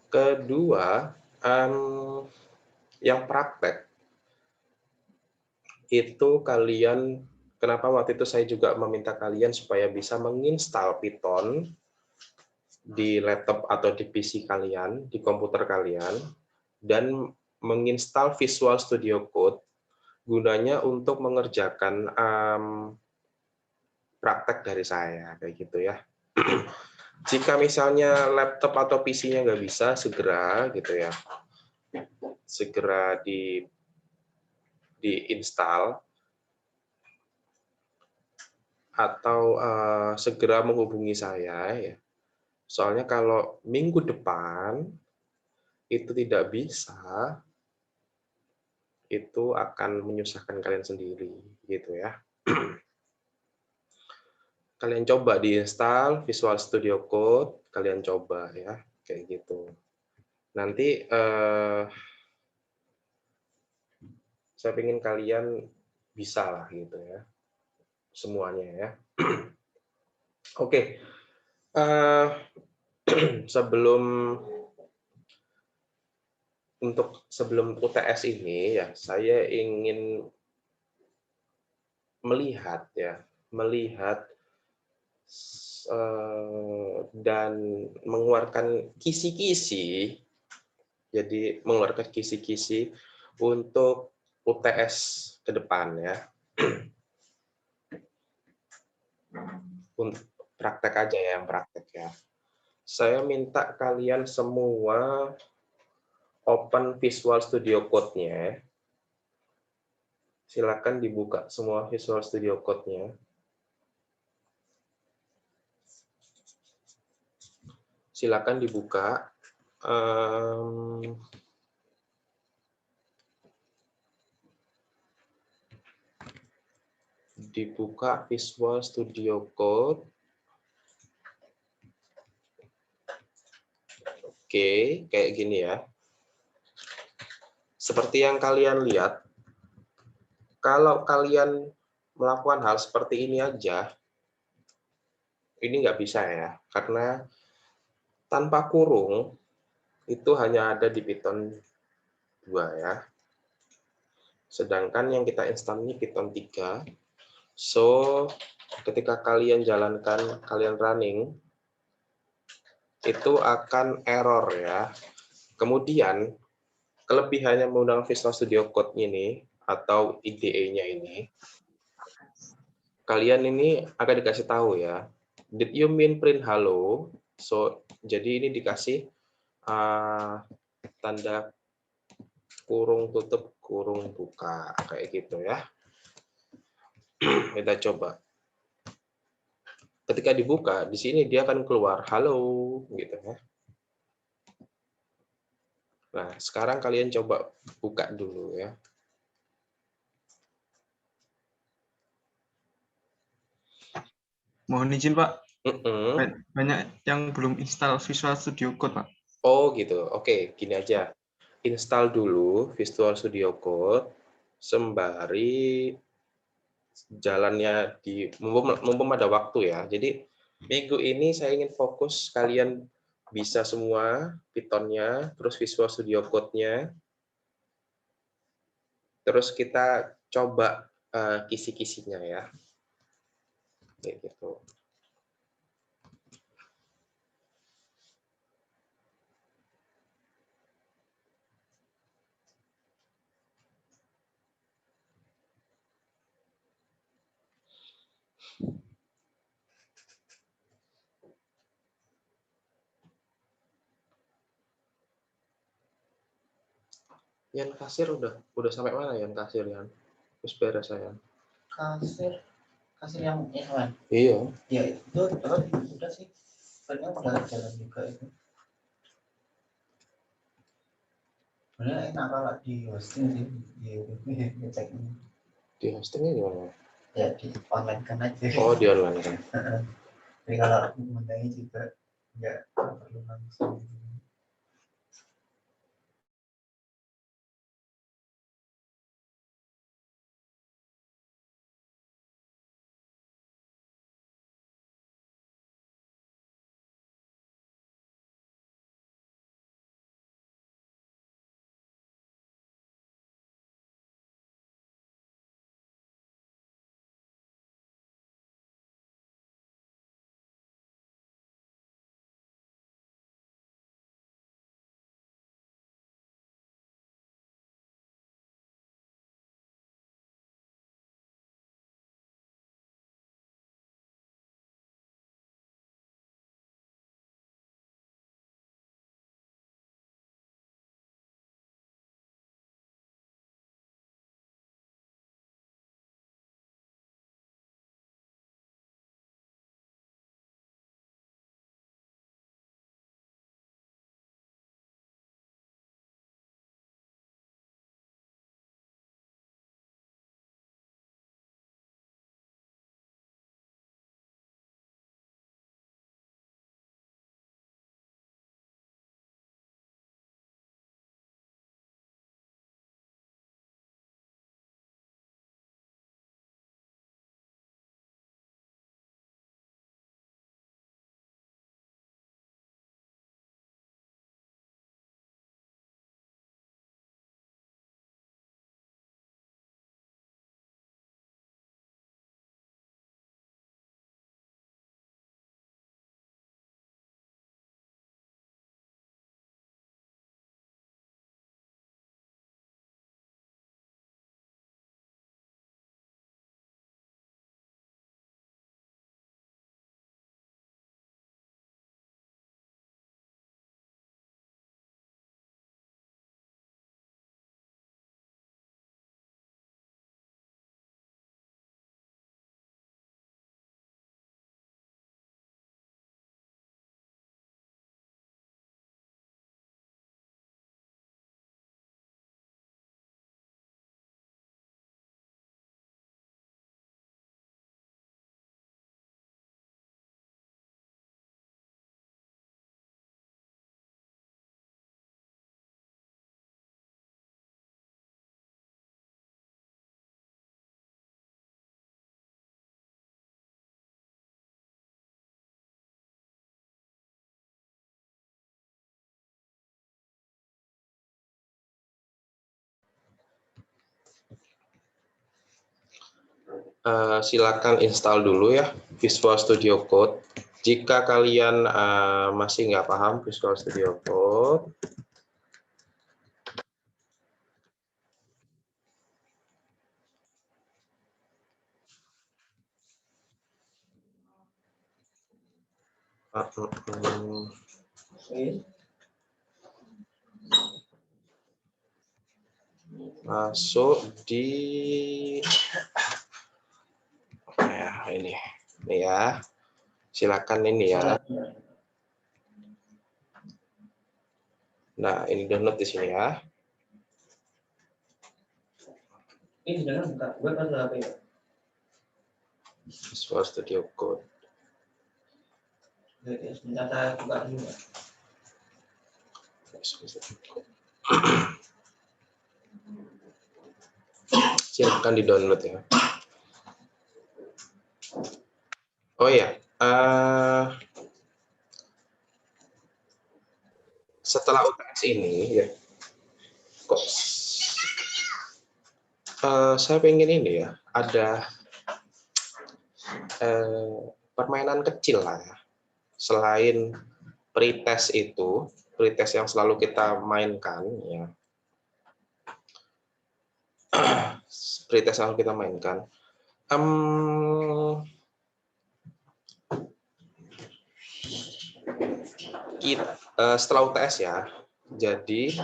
Kedua, yang praktek itu kalian kenapa waktu itu saya juga meminta kalian supaya bisa menginstal Python di laptop atau di PC kalian, di komputer kalian, dan menginstal Visual Studio Code gunanya untuk mengerjakan praktek dari saya, kayak gitu ya. Jika misalnya laptop atau PC-nya nggak bisa, segera gitu ya, segera diinstal atau segera menghubungi saya ya. Soalnya kalau minggu depan itu tidak bisa, itu akan menyusahkan kalian sendiri gitu ya. Kalian coba diinstal Visual Studio Code, kalian coba ya, kayak gitu. Nanti saya ingin kalian bisa lah gitu ya, semuanya ya. Oke, sebelum UTS ini ya, saya ingin melihat dan mengeluarkan kisi-kisi, jadi mengeluarkan kisi-kisi untuk UTS ke depan ya. Untuk praktek aja ya, yang praktek ya. Saya minta kalian semua open Visual Studio Code-nya. Silakan dibuka semua Visual Studio Code-nya. Silakan dibuka. Dibuka Visual Studio Code. Oke, kayak gini ya. Seperti yang kalian lihat, kalau kalian melakukan hal seperti ini aja, ini nggak bisa ya, karena tanpa kurung itu hanya ada di Python 2 ya. Sedangkan yang kita install ini Python 3. So, ketika kalian jalankan, kalian running, itu akan error ya. Kemudian, kelebihannya menggunakan Visual Studio Code ini, atau IDE-nya ini, kalian ini akan dikasih tahu ya. Did you mean print hello? So, jadi ini dikasih tanda kurung tutup, kurung buka, kayak gitu ya. Kita coba. Ketika dibuka, di sini dia akan keluar halo, gitu ya. Nah, sekarang kalian coba buka dulu ya. Mohon izin Pak, Mm-mm. banyak yang belum install Visual Studio Code Pak. Oh gitu, oke, gini aja. Install dulu Visual Studio Code, sembari jalannya mumpung ada waktu ya. Jadi minggu ini saya ingin fokus kalian bisa semua Python-nya, terus Visual Studio Code-nya, terus kita coba kisi-kisinya ya. Kayak gitu. Yan kasir udah sampai mana Yan kasir Yan? Terus beres saya. Kasir yang Irwan. Iya. Ya itu udah sih. Sebenarnya udah jalan juga itu. Sebenarnya enak kalau di hosting sih di ceknya. Di hostingnya gimana? Ya di online kan aja. Oh di online kan. Jadi kalau mendangi juga nggak perlu langsung. Silakan install dulu ya Visual Studio Code. Jika kalian masih nggak paham Visual Studio Code, masuk di ya ini ya. Silakan ini ya. Nah, ini download di sini ya. Ini jangan buka web atau apa ya? Visual Studio Code. Sebentar saya buka dulu. Silakan di-download ya. Oh ya, setelah UTS ini ya, kok saya pengen ini ya, ada permainan kecil lah ya. Selain pretest itu, pretest yang selalu kita mainkan ya, pretest yang kita mainkan. Setelah UTS ya, jadi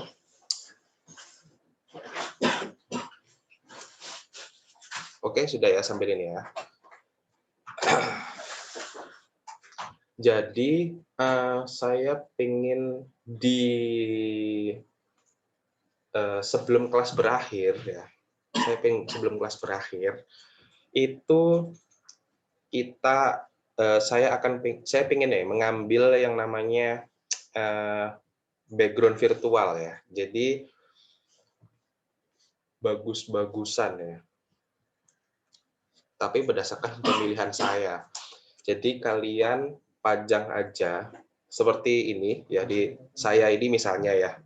oke sudah ya sampai ini ya. Jadi saya ingin di sebelum kelas berakhir ya, sebelum kelas berakhir itu kita saya pengen ya mengambil yang namanya background virtual ya. Jadi bagus-bagusan ya. Tapi berdasarkan pemilihan saya. Jadi kalian pajang aja seperti ini ya, di saya ini misalnya ya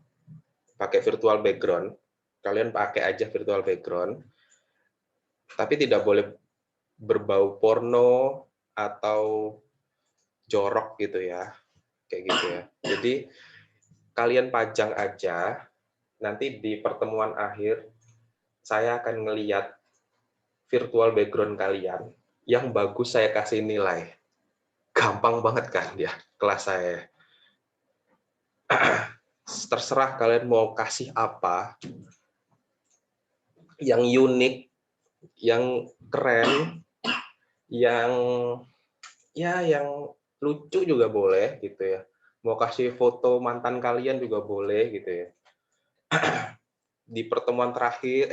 pakai virtual background. Kalian pakai aja virtual background. Tapi tidak boleh berbau porno atau jorok gitu ya. Kayak gitu ya. Jadi kalian pajang aja, nanti di pertemuan akhir saya akan ngeliat virtual background kalian, yang bagus saya kasih nilai. Gampang banget kan ya kelas saya. Terserah kalian mau kasih apa, yang unik, yang keren, yang lucu juga boleh gitu ya. Mau kasih foto mantan kalian juga boleh gitu ya. Di pertemuan terakhir,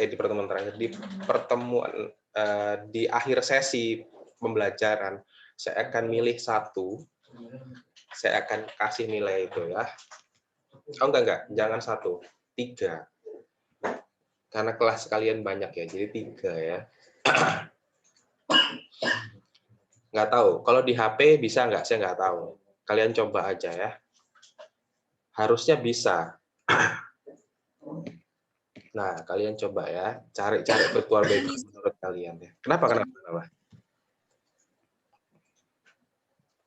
di akhir sesi pembelajaran, saya akan milih satu, saya akan kasih nilai itu ya. Oh enggak, jangan 1, 3. Karena kelas kalian banyak ya, jadi 3 ya. Nggak tahu, kalau di HP bisa nggak, saya nggak tahu. Kalian coba aja ya. Harusnya bisa. Nah, kalian coba ya, cari-cari virtual background menurut kalian ya. Kenapa?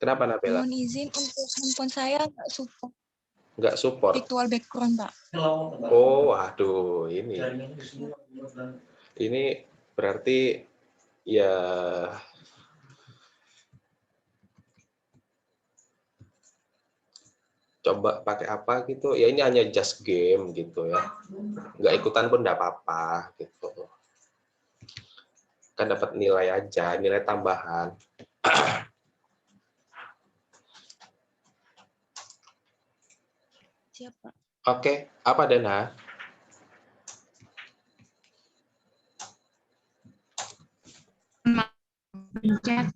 Kenapa, Nabila? Mohon izin untuk handphone saya Nggak support. virtual background, Pak. Oh, aduh, ini berarti ya coba pakai apa gitu. Ya ini hanya just game gitu ya. Nggak ikutan pun nggak apa-apa gitu. Kan dapat nilai aja, nilai tambahan. Siapa? Oke, apa Dana? Pencet.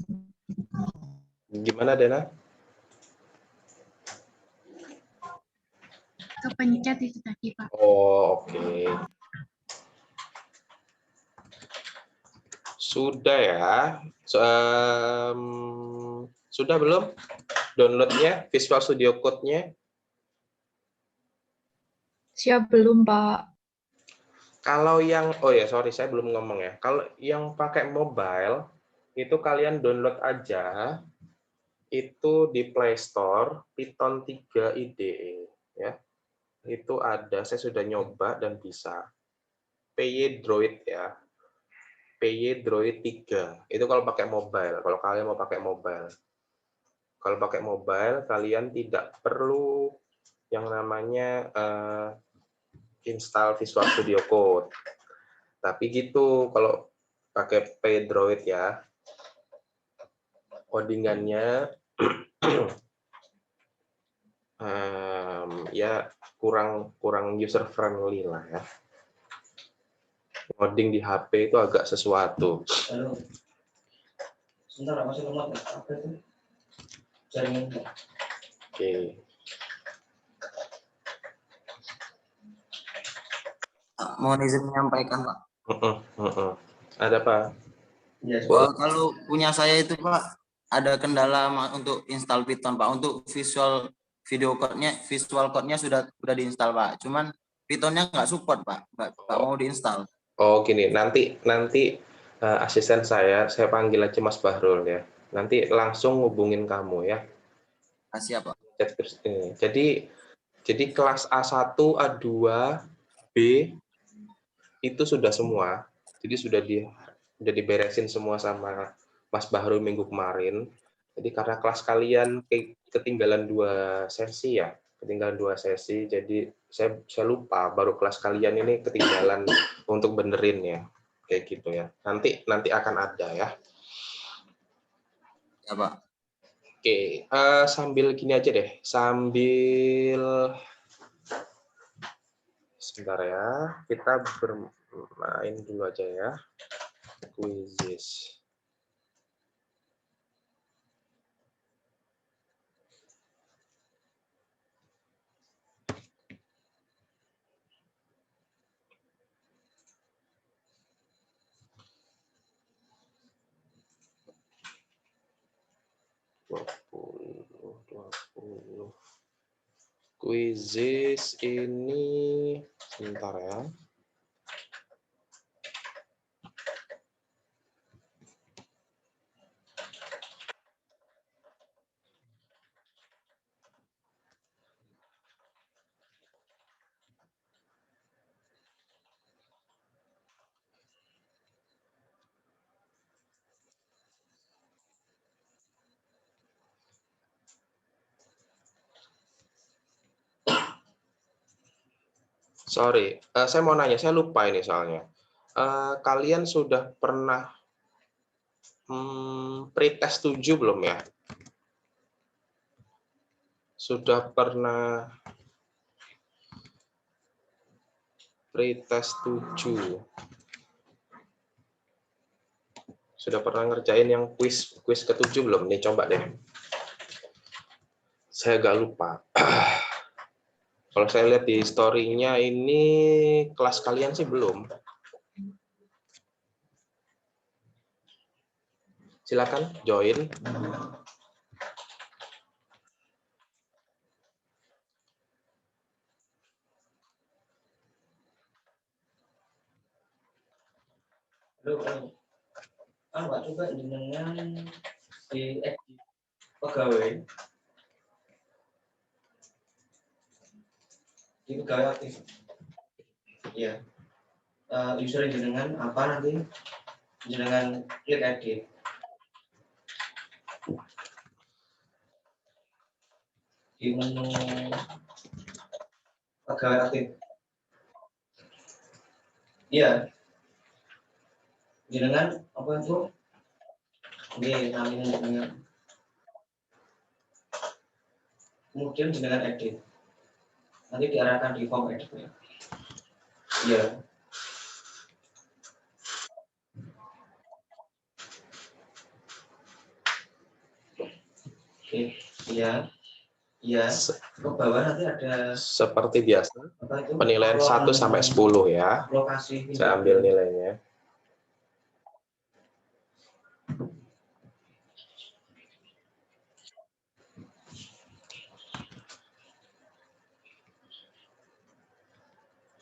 Gimana Dana? Kepencet itu tadi, Pak. Oh, oke. Sudah ya. Sudah belum downloadnya Visual Studio Code-nya? Siap belum, Pak? Kalau yang, oh ya sorry saya belum ngomong ya. Kalau yang pakai mobile itu kalian download aja itu di Play Store Python 3 IDE ya. Itu ada, saya sudah nyoba dan bisa. PY Droid ya. PY Droid 3. Itu kalau pakai mobile, kalau kalian mau pakai mobile. Kalau pakai mobile kalian tidak perlu yang namanya install Visual Studio Code. Tapi gitu kalau pakai P-Droid ya, codingannya ya kurang user friendly lah ya. Coding di HP itu agak sesuatu. Halo. Sebentar, masih lemot ya? Apa itu? Jaringan. Oke. Mohon izin menyampaikan, Pak. Ada apa? Iya, Kalau punya saya itu, Pak, ada kendala untuk install Python, Pak. Untuk visual code-nya sudah diinstal, Pak. Cuman Python-nya nggak support, Pak. Nggak mau diinstal. Oh gini, nanti asisten saya panggil aja Mas Bahrul ya. Nanti langsung hubungin kamu ya. Siap, Pak. Jadi kelas A1, A2, B itu sudah semua. Jadi sudah diberesin semua sama Mas Bahrul minggu kemarin. Jadi karena kelas kalian ketinggalan 2 sesi ya, jadi saya lupa baru kelas kalian ini ketinggalan untuk benerin ya, kayak gitu ya. Nanti akan ada ya. Ya, Pak. Oke, sambil gini aja deh, sebentar ya, kita bermain dulu aja ya. Quizzes. Quizzes ini sebentar ya. Sorry, saya mau nanya, saya lupa ini soalnya. Kalian sudah pernah pretest 7 belum ya? Sudah pernah pretest 7? Sudah pernah ngerjain yang quiz ke-7 belum? Nih coba deh. Saya agak lupa. Kalau saya lihat di story-nya ini kelas kalian sih belum. Silakan join. Halo, Pak, coba dengan di pegawai aktif. Iya. User jenengan apa nanti? Jenengan klik edit. Di menu pegawai aktif. Iya. Jenengan apa itu? Oke, namanya jenengan. Kemudian jenengan edit. Nanti diarahkan di form edit. Iya. Oke, iya. Iya. Ke bawah nanti ada Seperti biasa, apa itu? penilaian 1 sampai 10 ya. Lokasi. Saya ambil nilainya.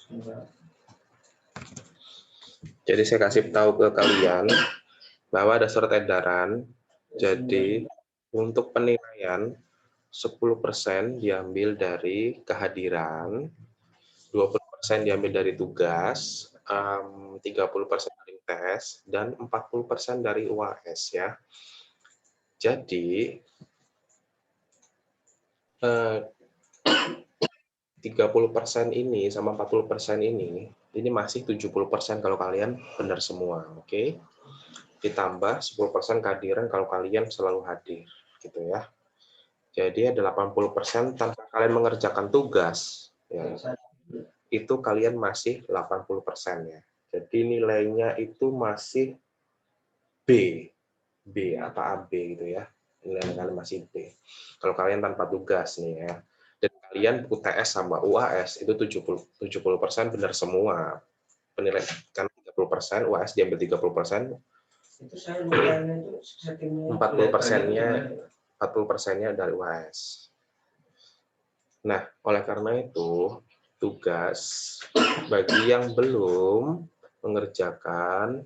Enggak. Jadi saya kasih tahu ke kalian bahwa ada surat edaran. Jadi untuk penilaian 10% diambil dari kehadiran, 20% diambil dari tugas, 30% dari tes, dan 40% dari UAS ya. Jadi 30% ini sama 40% ini masih 70% kalau kalian benar semua, oke? Ditambah 10% kehadiran kalau kalian selalu hadir, gitu ya. Jadi ada 80% tanpa kalian mengerjakan tugas, ya, itu kalian masih 80% ya. Jadi nilainya itu masih B atau AB gitu ya. Nilai kalian masih B. Kalau kalian tanpa tugas nih ya. Dan kalian UTS sama UAS itu 70% benar semua. Penilaian kan 30%, UAS diambil 30%, Itu saya nilainya itu settingnya 40%-nya dari UAS. Nah, oleh karena itu, tugas bagi yang belum mengerjakan,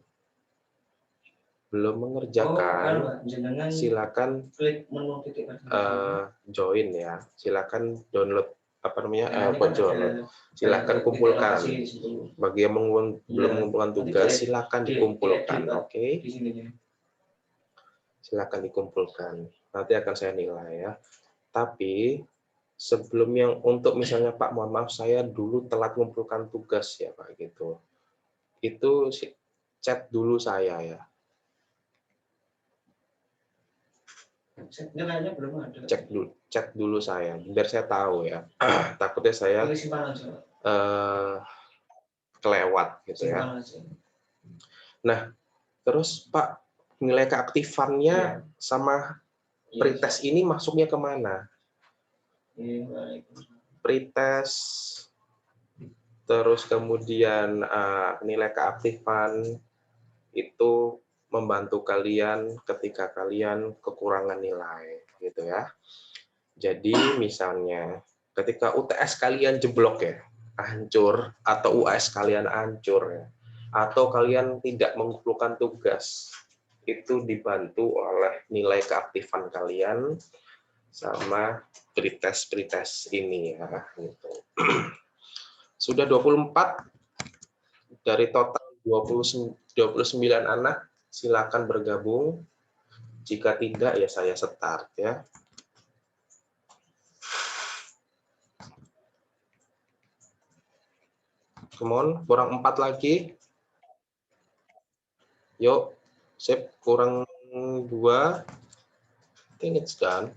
silakan klik menu titik join ya. Silakan download ini kan ada silakan ada kumpulkan. lokasi sebelum Bagi yang belum mengumpulkan tugas, silakan dikumpulkan, oke? di sini ya. Silakan dikumpulkan. Nanti akan saya nilai ya. Tapi sebelum yang untuk misalnya Pak, mohon maaf saya dulu telat mengumpulkan tugas ya Pak gitu. Itu chat dulu saya ya. Nilainya belum ada. Chat dulu saya biar saya tahu ya. Takutnya saya kelewat gitu ya. Nah, terus Pak, nilai keaktifannya sama pretest ini masuknya kemana? Pretest, terus kemudian nilai keaktifan itu membantu kalian ketika kalian kekurangan nilai, gitu ya. Jadi misalnya ketika UTS kalian jeblok ya, hancur, atau UAS kalian hancur ya, atau kalian tidak mengumpulkan tugas, itu dibantu oleh nilai keaktifan kalian sama pretest ini ya gitu. Sudah 24 dari total 29 anak, silakan bergabung. Jika tidak ya saya start ya. Come on, kurang 4 lagi. Yuk, sip, kurang 2. I think it's done.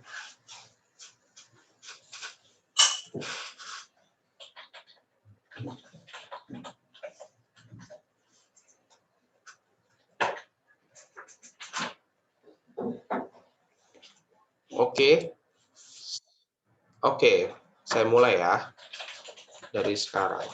Oke, saya mulai ya dari sekarang.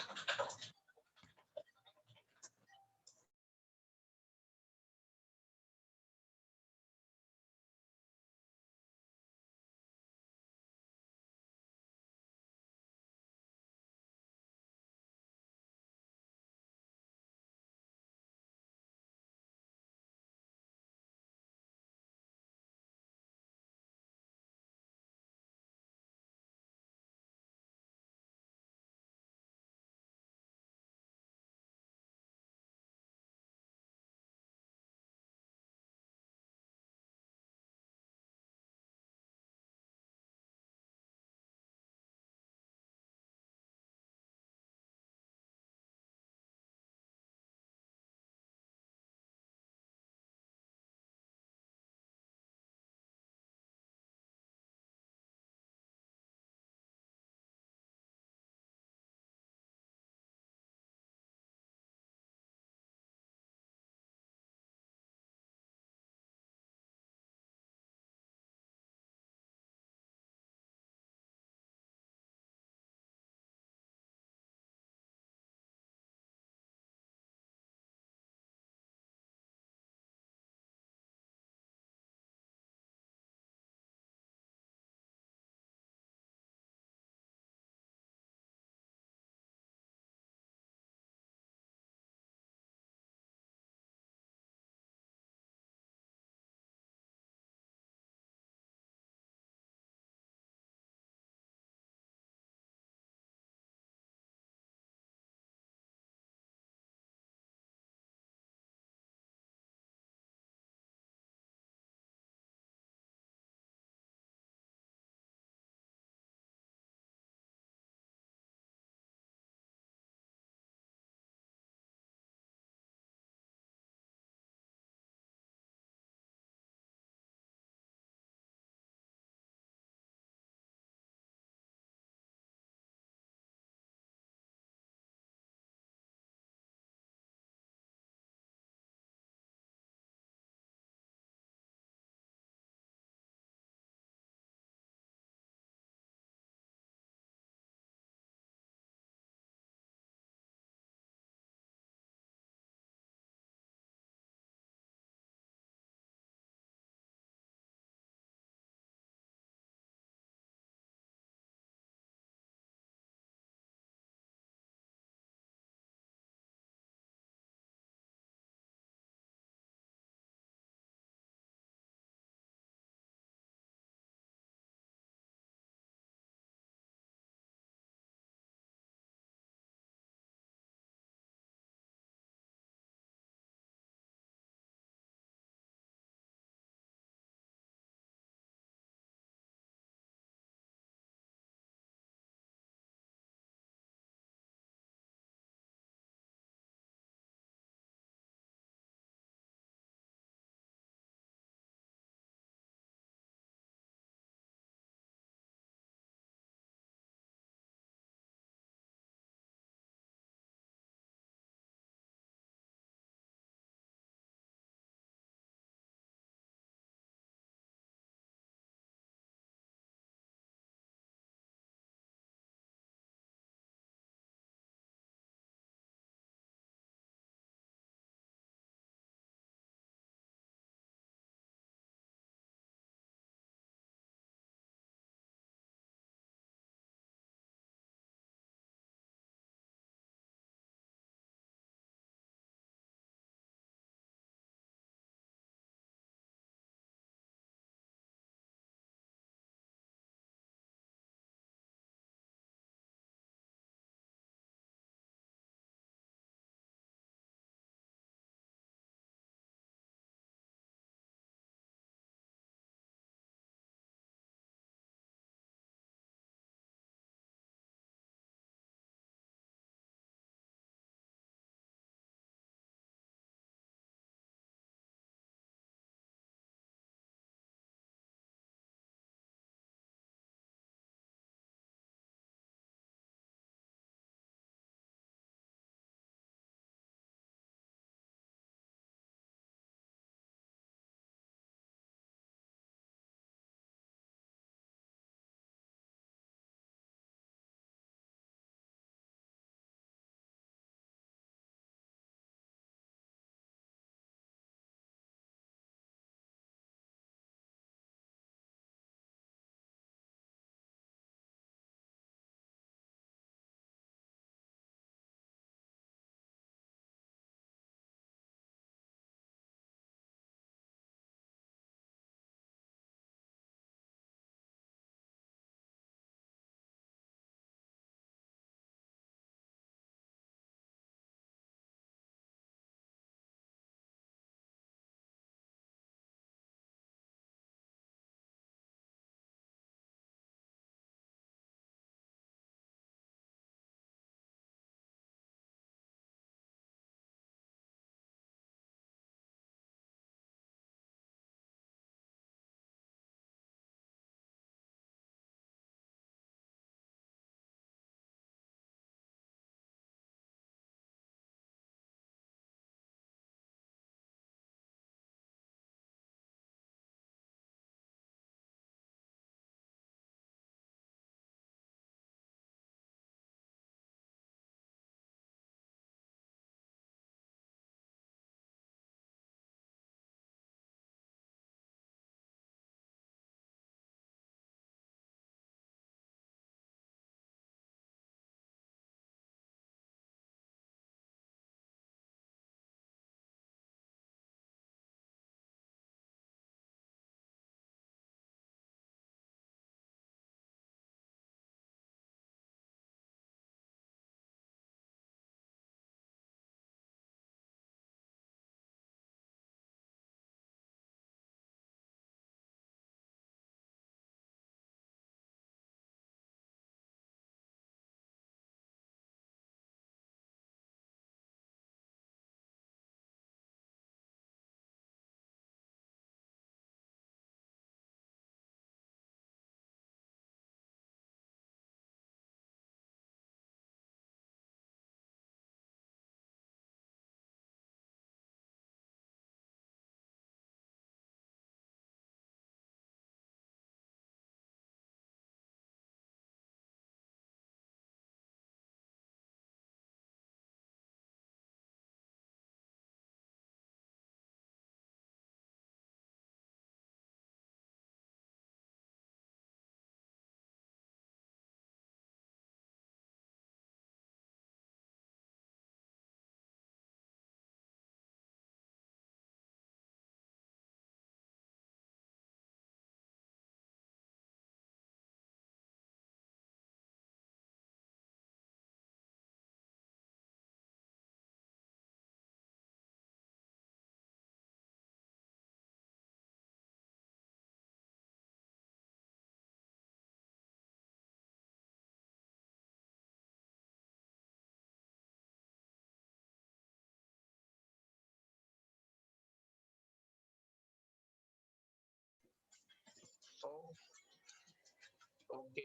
Oke,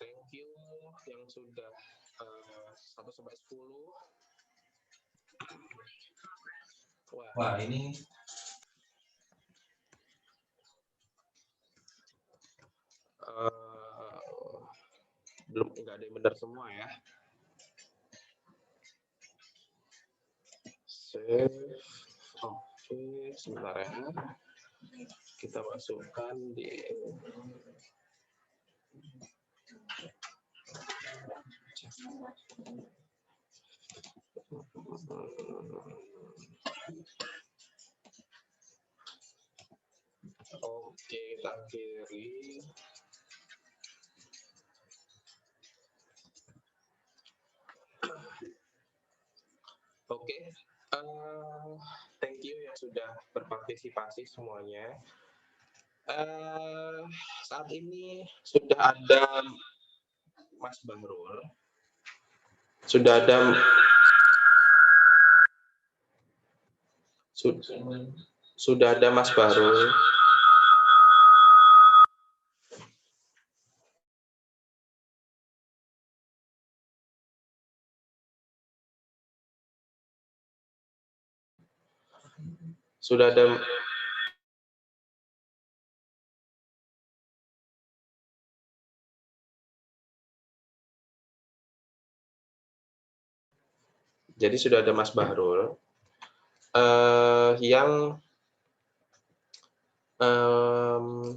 thank you yang sudah 1 sampai 10. Wah, ini belum, nggak ada yang benar semua ya. Save. Oke, sebentar ya. Kita masukkan di Oke, kita akhiri. Oke, thank you yang sudah berpartisipasi semuanya. Saat ini sudah ada Mas Bahrul, sudah ada Mas Bahrul. Sudah ada Jadi sudah ada Mas Bahrul yang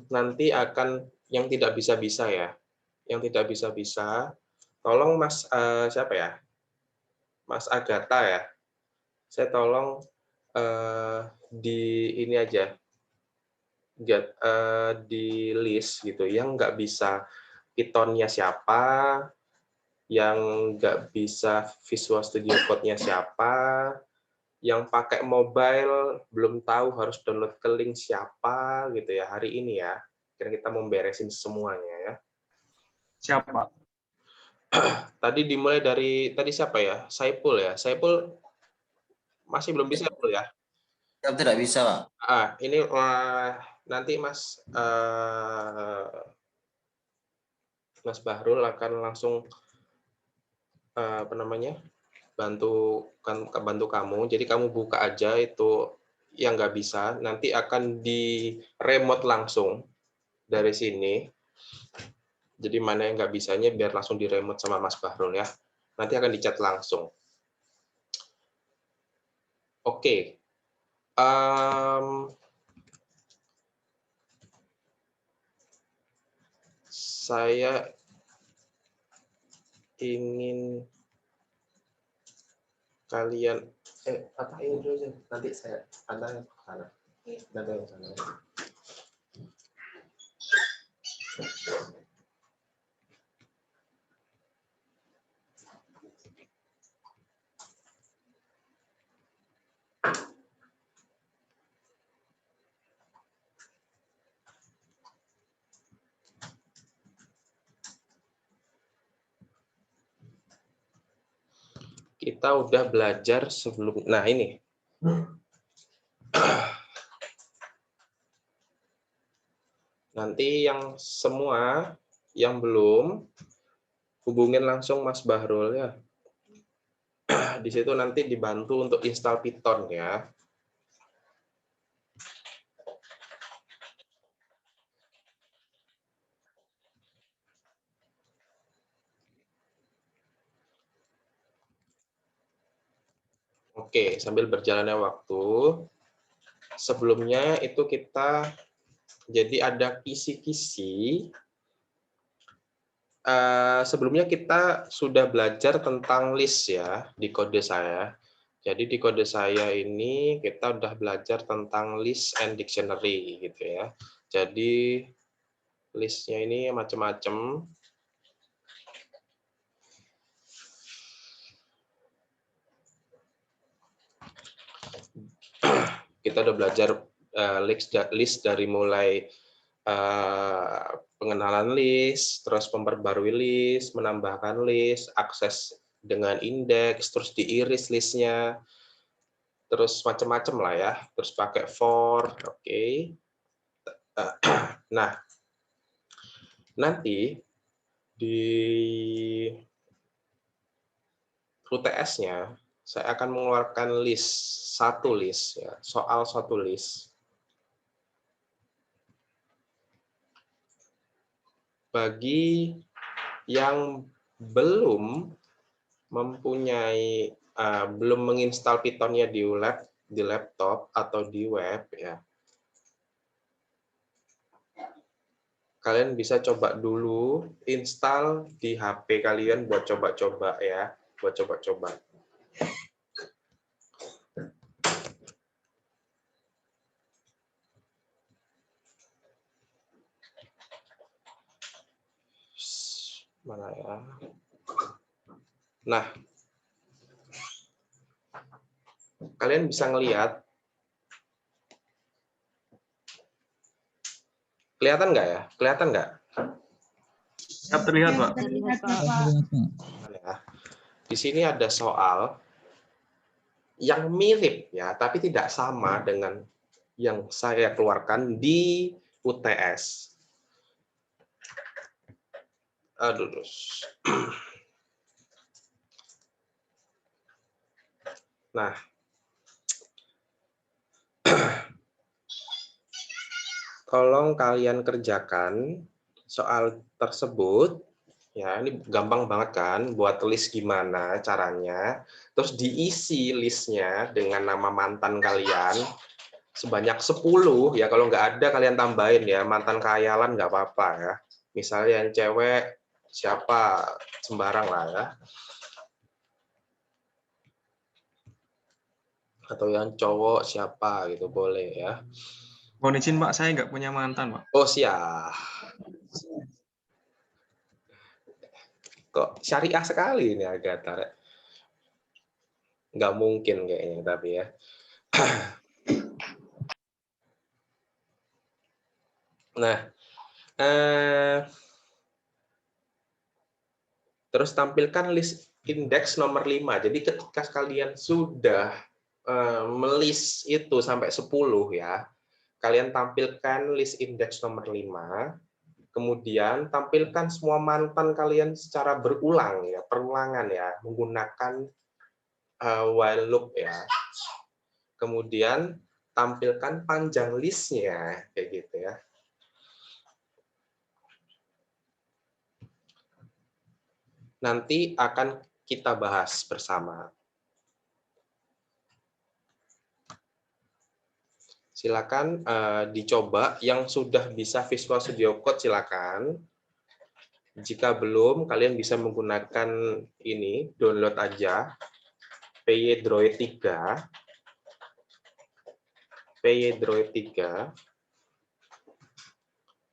nanti akan yang tidak bisa-bisa ya. Yang tidak bisa-bisa, tolong Mas siapa ya? Mas Agatha ya. Saya tolong di ini aja. Di list gitu. Yang nggak bisa Python-nya siapa, yang nggak bisa Visual Studio Code-nya siapa, yang pakai mobile belum tahu harus download ke link siapa gitu ya hari ini ya. Kira kita mau beresin semuanya ya. Siapa? Tadi dimulai dari tadi siapa ya? Saipul ya. Saipul masih belum bisa ya? Tidak bisa, Pak. Ini nanti Mas Mas Bahrul akan langsung apa namanya? bantu kamu. Jadi kamu buka aja itu yang nggak bisa, nanti akan di remote langsung dari sini. Jadi mana yang nggak bisanya biar langsung di remote sama Mas Bahrul ya. Nanti akan di-chat langsung. Oke. Saya ingin kalian apa ini dulu aja. Nanti saya Anda ke sana. Anda yang sana. Kita udah belajar sebelum, nah ini. Nanti yang semua yang belum, hubungin langsung Mas Bahrul ya. Di situ nanti dibantu untuk install Python ya. Oke, sambil berjalannya waktu, sebelumnya itu kita jadi ada kisi-kisi. Sebelumnya kita sudah belajar tentang list ya di kode saya. Jadi di kode saya ini kita udah belajar tentang list and dictionary gitu ya. Jadi listnya ini macam-macam. Kita udah belajar list dari mulai pengenalan list, terus memperbarui list, menambahkan list, akses dengan indeks, terus diiris listnya, terus macam-macam lah ya, terus pakai for, oke. Nah, nanti Di UTS-nya, saya akan mengeluarkan satu list, ya, soal satu list. Bagi yang belum mempunyai, belum menginstal Python-nya di laptop atau di web, ya, kalian bisa coba dulu install di HP kalian buat coba-coba ya, buat coba-coba. Mana ya? Nah, kalian bisa ngelihat, kelihatan nggak ya? Kelihatan nggak? Siap terlihat, Pak. Terlihat, Bapak. Ya. Di sini ada soal yang mirip ya, tapi tidak sama dengan yang saya keluarkan di UTS. Aduh. Nah, tolong kalian kerjakan soal tersebut. Ya, ini gampang banget kan, buat list gimana caranya. Terus diisi listnya dengan nama mantan kalian sebanyak 10 ya. Kalau nggak ada kalian tambahin ya, mantan khayalan nggak apa-apa ya. Misalnya yang cewek siapa, sembarang lah ya. Atau yang cowok siapa gitu boleh ya. Mohon izin, Pak, saya nggak punya mantan, Pak. Oh siap. Kok syariah sekali ini Agatha. Nggak mungkin kayaknya tapi ya. Nah, terus tampilkan list indeks nomor 5. Jadi ketika kalian sudah melis itu sampai 10 ya, kalian tampilkan list indeks nomor 5, kemudian tampilkan semua mantan kalian secara berulang ya, perulangan ya, menggunakan while loop ya. Kemudian tampilkan panjang listnya kayak gitu ya. Nanti akan kita bahas bersama. Silakan dicoba, yang sudah bisa Visual Studio Code silakan. Jika belum, kalian bisa menggunakan ini, download aja PY Droid 3. PY Droid 3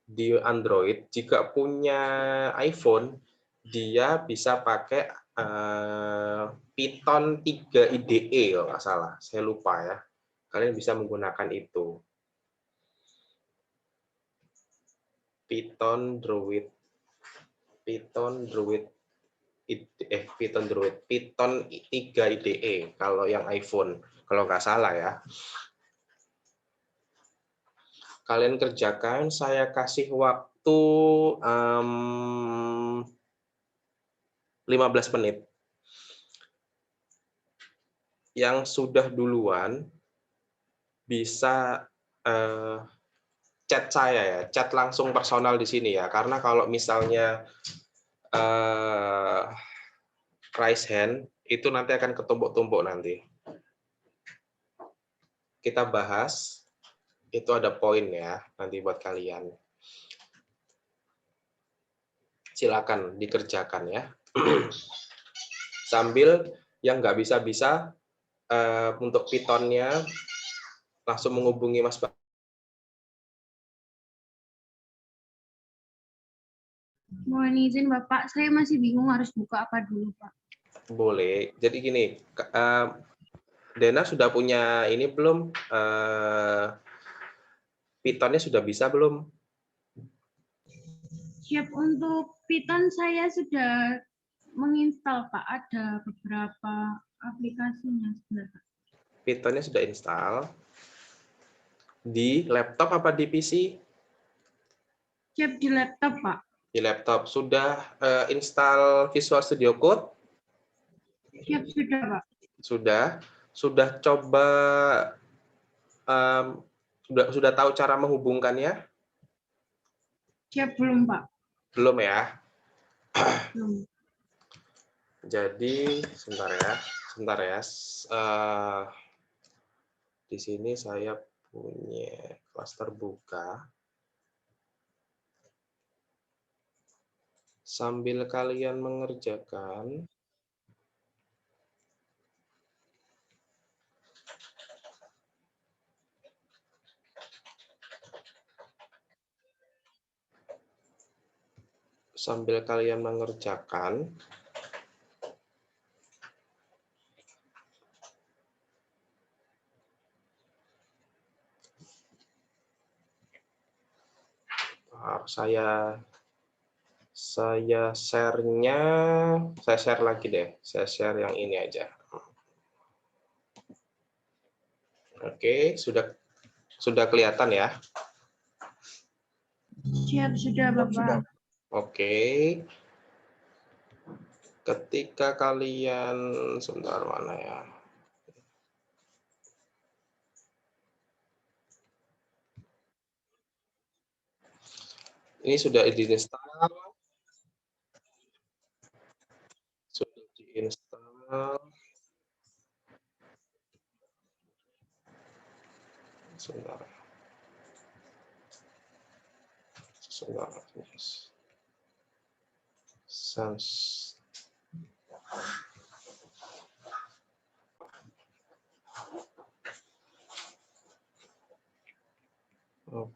di Android. Jika punya iPhone, dia bisa pakai Python 3 IDE kalau nggak salah. Saya lupa ya. Kalian bisa Python Droid 3 IDE kalau yang iPhone, kalau nggak salah ya. Kalian kerjakan, saya kasih waktu 15 menit. Yang sudah duluan bisa chat saya ya, chat langsung personal di sini ya. Karena kalau misalnya raise hand itu nanti akan ketumpuk-tumpuk nanti. Kita bahas, itu ada poin ya nanti buat kalian. Silakan dikerjakan ya. Sambil yang nggak bisa-bisa untuk Python-nya langsung menghubungi Mas Bang. Mohon izin, Bapak. Saya masih bingung harus buka apa dulu, Pak. Boleh. Jadi gini, Dena sudah punya ini belum? Python-nya sudah bisa belum? Siap, untuk Python saya sudah menginstal, Pak. Ada beberapa aplikasinya sebenarnya. Python-nya sudah install. Di laptop apa di PC? Siap, di laptop, Pak. Di laptop. Sudah install Visual Studio Code? Siap sudah, Pak. Sudah. Sudah coba sudah tahu cara menghubungkannya? Siap belum, Pak? Belum ya? Belum. Jadi sebentar ya. Di sini saya punya kelas terbuka. Sambil kalian mengerjakan, saya share-nya, saya share lagi deh. Saya share yang ini aja. Oke, sudah kelihatan ya? Siap sudah, Bapak. Oke. Ketika kalian, sebentar mana ya? Ini sudah diinstal. Sudah diinstal. Sebentar. Yes. Sans. Oh,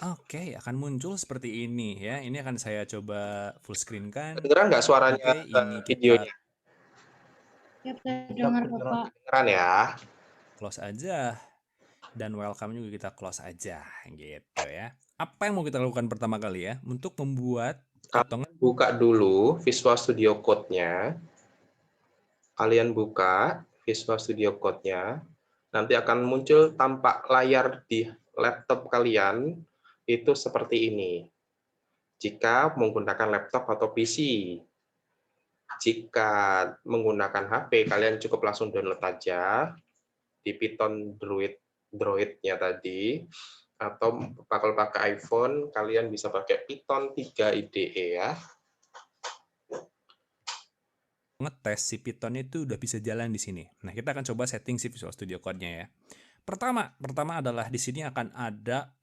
Oke, akan muncul seperti ini ya. Ini akan saya coba full screen kan. kedengeran nggak suaranya Oke, ini kita videonya? Siap terdengar, Bapak. Kedengeran ya? close aja. Dan welcome juga kita close aja gitu ya. Apa yang mau kita lakukan pertama kali ya? Untuk membuat potongan. Buka dulu Visual Studio Code-nya. Kalian buka Visual Studio Code-nya. Nanti akan muncul tampak layar di laptop kalian itu seperti ini. Jika menggunakan laptop atau PC. Jika menggunakan HP, kalian cukup langsung download aja di Python Droid-nya tadi. Atau kalau pakai iPhone, kalian bisa pakai Python 3 IDE ya. Ngetes si Python itu udah bisa jalan di sini. Nah, kita akan coba setting si Visual Studio Code-nya ya. Pertama adalah di sini akan ada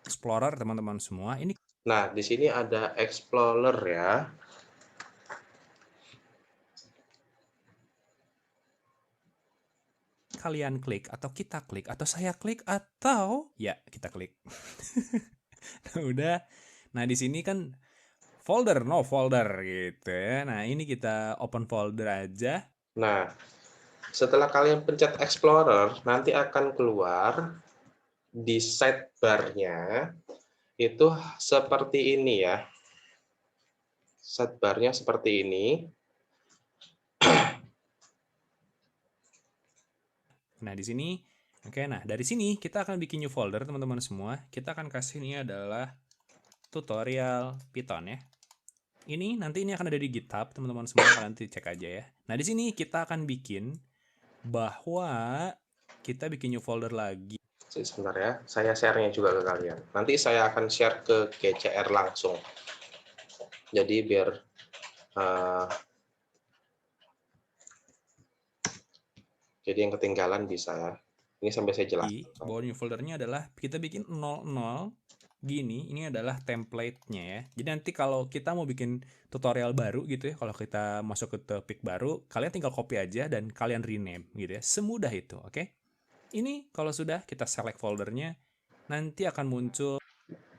Explorer teman-teman semua. Ini Nah, di sini ada Explorer ya. kalian klik atau kita klik atau saya klik atau ya kita klik. Nah, udah. Nah, di sini kan folder, no folder gitu ya. Nah, ini kita open folder aja. Nah, setelah kalian pencet Explorer, nanti akan keluar di sidebar-nya itu seperti ini ya. Sidebar-nya seperti ini. Nah, di sini, oke, nah dari sini kita akan bikin new folder teman-teman semua. Kita akan kasih ini adalah tutorial Python ya. Ini nanti ini akan ada di GitHub teman-teman semua, kalian nanti cek aja ya. Nah, di sini kita akan bikin bahwa kita bikin new folder lagi. Sebentar ya, saya share-nya juga ke kalian. Nanti saya akan share ke GCR langsung. Jadi biar jadi yang ketinggalan bisa ya. Ini sampai saya jelaskan. Bahwa new foldernya adalah kita bikin 00 gini, ini adalah template-nya ya. Jadi nanti kalau kita mau bikin tutorial baru gitu ya, kalau kita masuk ke topik baru, kalian tinggal copy aja dan kalian rename gitu ya. Semudah itu, oke? Ini kalau sudah kita select foldernya, nanti akan muncul.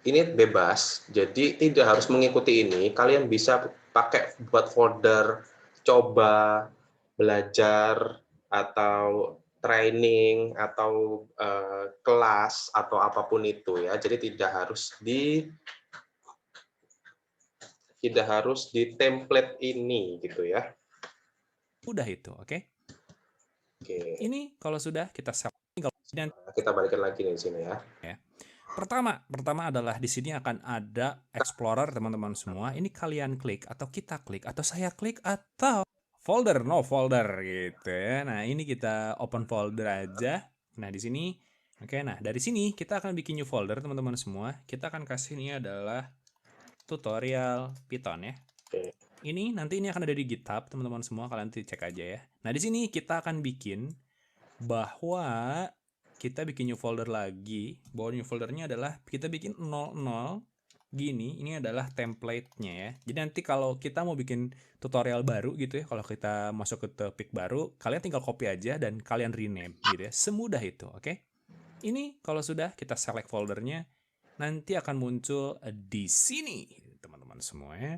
Ini bebas, jadi tidak harus mengikuti ini. Kalian bisa pakai buat folder coba, belajar, atau training, atau kelas, atau apapun itu ya. Jadi tidak harus di template ini gitu ya. Udah itu, oke? Oke. Ini kalau sudah kita select, Kita balikan lagi di sini ya. Pertama adalah di sini akan ada Explorer teman-teman semua. Ini kalian klik atau kita klik atau saya klik atau folder, no folder gitu ya. Nah, ini kita open folder aja. Nah, di sini oke, nah dari sini kita akan bikin new folder teman-teman semua. Kita akan kasih ini adalah tutorial Python ya. Oke. Ini nanti ini akan ada di GitHub teman-teman semua, kalian nanti cek aja ya. Nah, di sini kita akan bikin bahwa kita bikin new folder lagi. Bahwa new foldernya adalah kita bikin 00 gini. Ini adalah template-nya ya. Jadi nanti kalau kita mau bikin tutorial baru gitu ya, kalau kita masuk ke topik baru, kalian tinggal copy aja dan kalian rename gitu ya. Semudah itu, oke? Ini kalau sudah kita select foldernya, nanti akan muncul di sini teman-teman semua ya.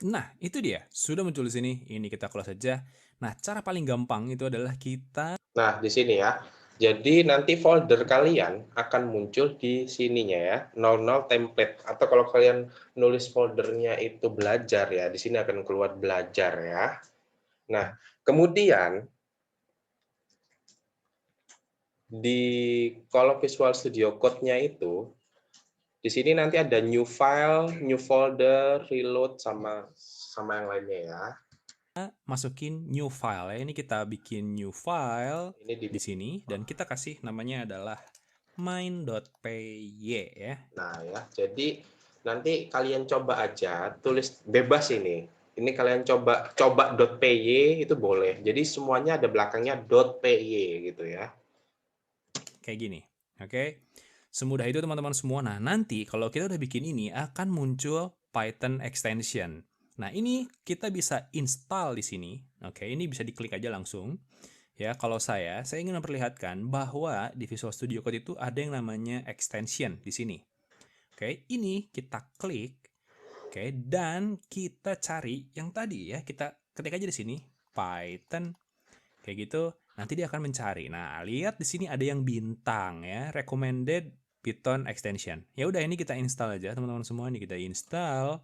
Nah, itu dia. Sudah muncul di sini. Ini kita close saja. Nah, cara paling gampang itu adalah kita Nah, di sini ya. Jadi nanti folder kalian akan muncul di sininya ya, 00 template. Atau kalau kalian nulis foldernya itu belajar ya, di sini akan keluar belajar ya. Nah, kemudian di kalau Visual Studio Code-nya itu, di sini nanti ada new file, new folder, reload, sama yang lainnya ya. masukin new file ya. Ini kita bikin new file Ini di sini dan kita kasih namanya adalah main.py ya. Nah ya, jadi nanti kalian coba aja tulis bebas ini. Ini kalian coba .py itu boleh. Jadi semuanya ada belakangnya .py gitu ya. Kayak gini. Oke. Semudah itu teman-teman semua. Nah, nanti kalau kita udah bikin ini akan muncul Python extension. Nah, ini kita bisa install di sini. Oke, ini bisa diklik aja langsung. Ya, kalau saya ingin memperlihatkan bahwa di Visual Studio Code itu ada yang namanya extension di sini. Oke, ini kita klik. Oke, dan kita cari yang tadi ya. Kita ketik aja di sini Python kayak gitu. Nanti dia akan mencari. Nah, lihat di sini ada yang bintang ya, recommended Python extension. Ya udah, ini kita install aja teman-teman semua. Ini kita install.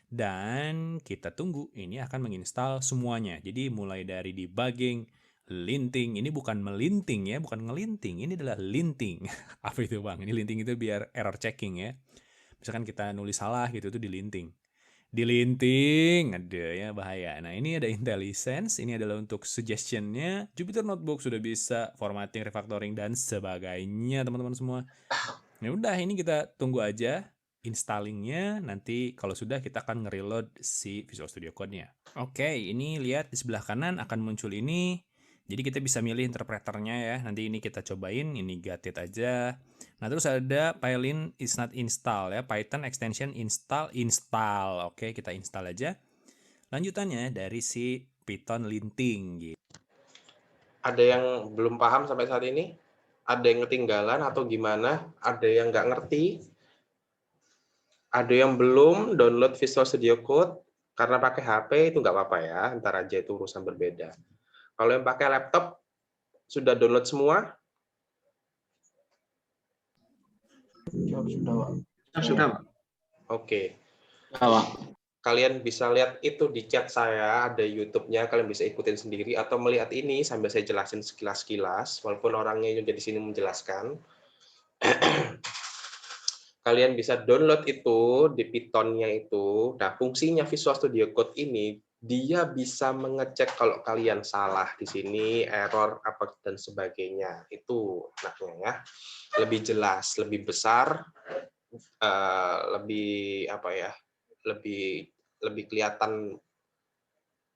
Dan kita tunggu, ini akan menginstal semuanya. Jadi mulai dari debugging, linting, ini bukan melinting ya, bukan ngelinting, ini adalah linting. Apa itu bang? Ini linting itu biar error checking ya. Misalkan kita nulis salah gitu, itu dilinting. Dilinting, ada ya bahaya. Nah ini ada IntelliSense, ini adalah untuk suggestionnya. Jupyter Notebook sudah bisa formatting, refactoring, dan sebagainya teman-teman semua. Ya udah, ini kita tunggu aja installingnya, nanti kalau sudah kita akan nge-reload si Visual Studio Code-nya. Oke, ini lihat di sebelah kanan akan muncul ini. Jadi kita bisa milih interpreternya ya. Nanti ini kita cobain, ini got it aja. Nah, terus ada Pylin is not install ya. Python extension install. Oke, kita install aja. Lanjutannya dari si Python linting gitu. Ada yang belum paham sampai saat ini? Ada yang ketinggalan atau gimana? Ada yang nggak ngerti? Ada yang belum download Visual Studio Code karena pakai HP itu nggak apa-apa ya, ntar aja itu urusan berbeda. Kalau yang pakai laptop sudah download semua? Sudah, Pak. Sudah, Pak. Oke. Pak. Kalian bisa lihat itu di chat saya, ada YouTube-nya, kalian bisa ikutin sendiri atau melihat ini sambil saya jelasin sekilas-kilas, walaupun orangnya juga di sini menjelaskan. Kalian bisa download itu di Python-nya itu. Nah, fungsinya Visual Studio Code ini, dia bisa mengecek kalau kalian salah di sini, error, apa, dan sebagainya. Itu enaknya ya. Lebih jelas, lebih besar, lebih apa ya, lebih kelihatan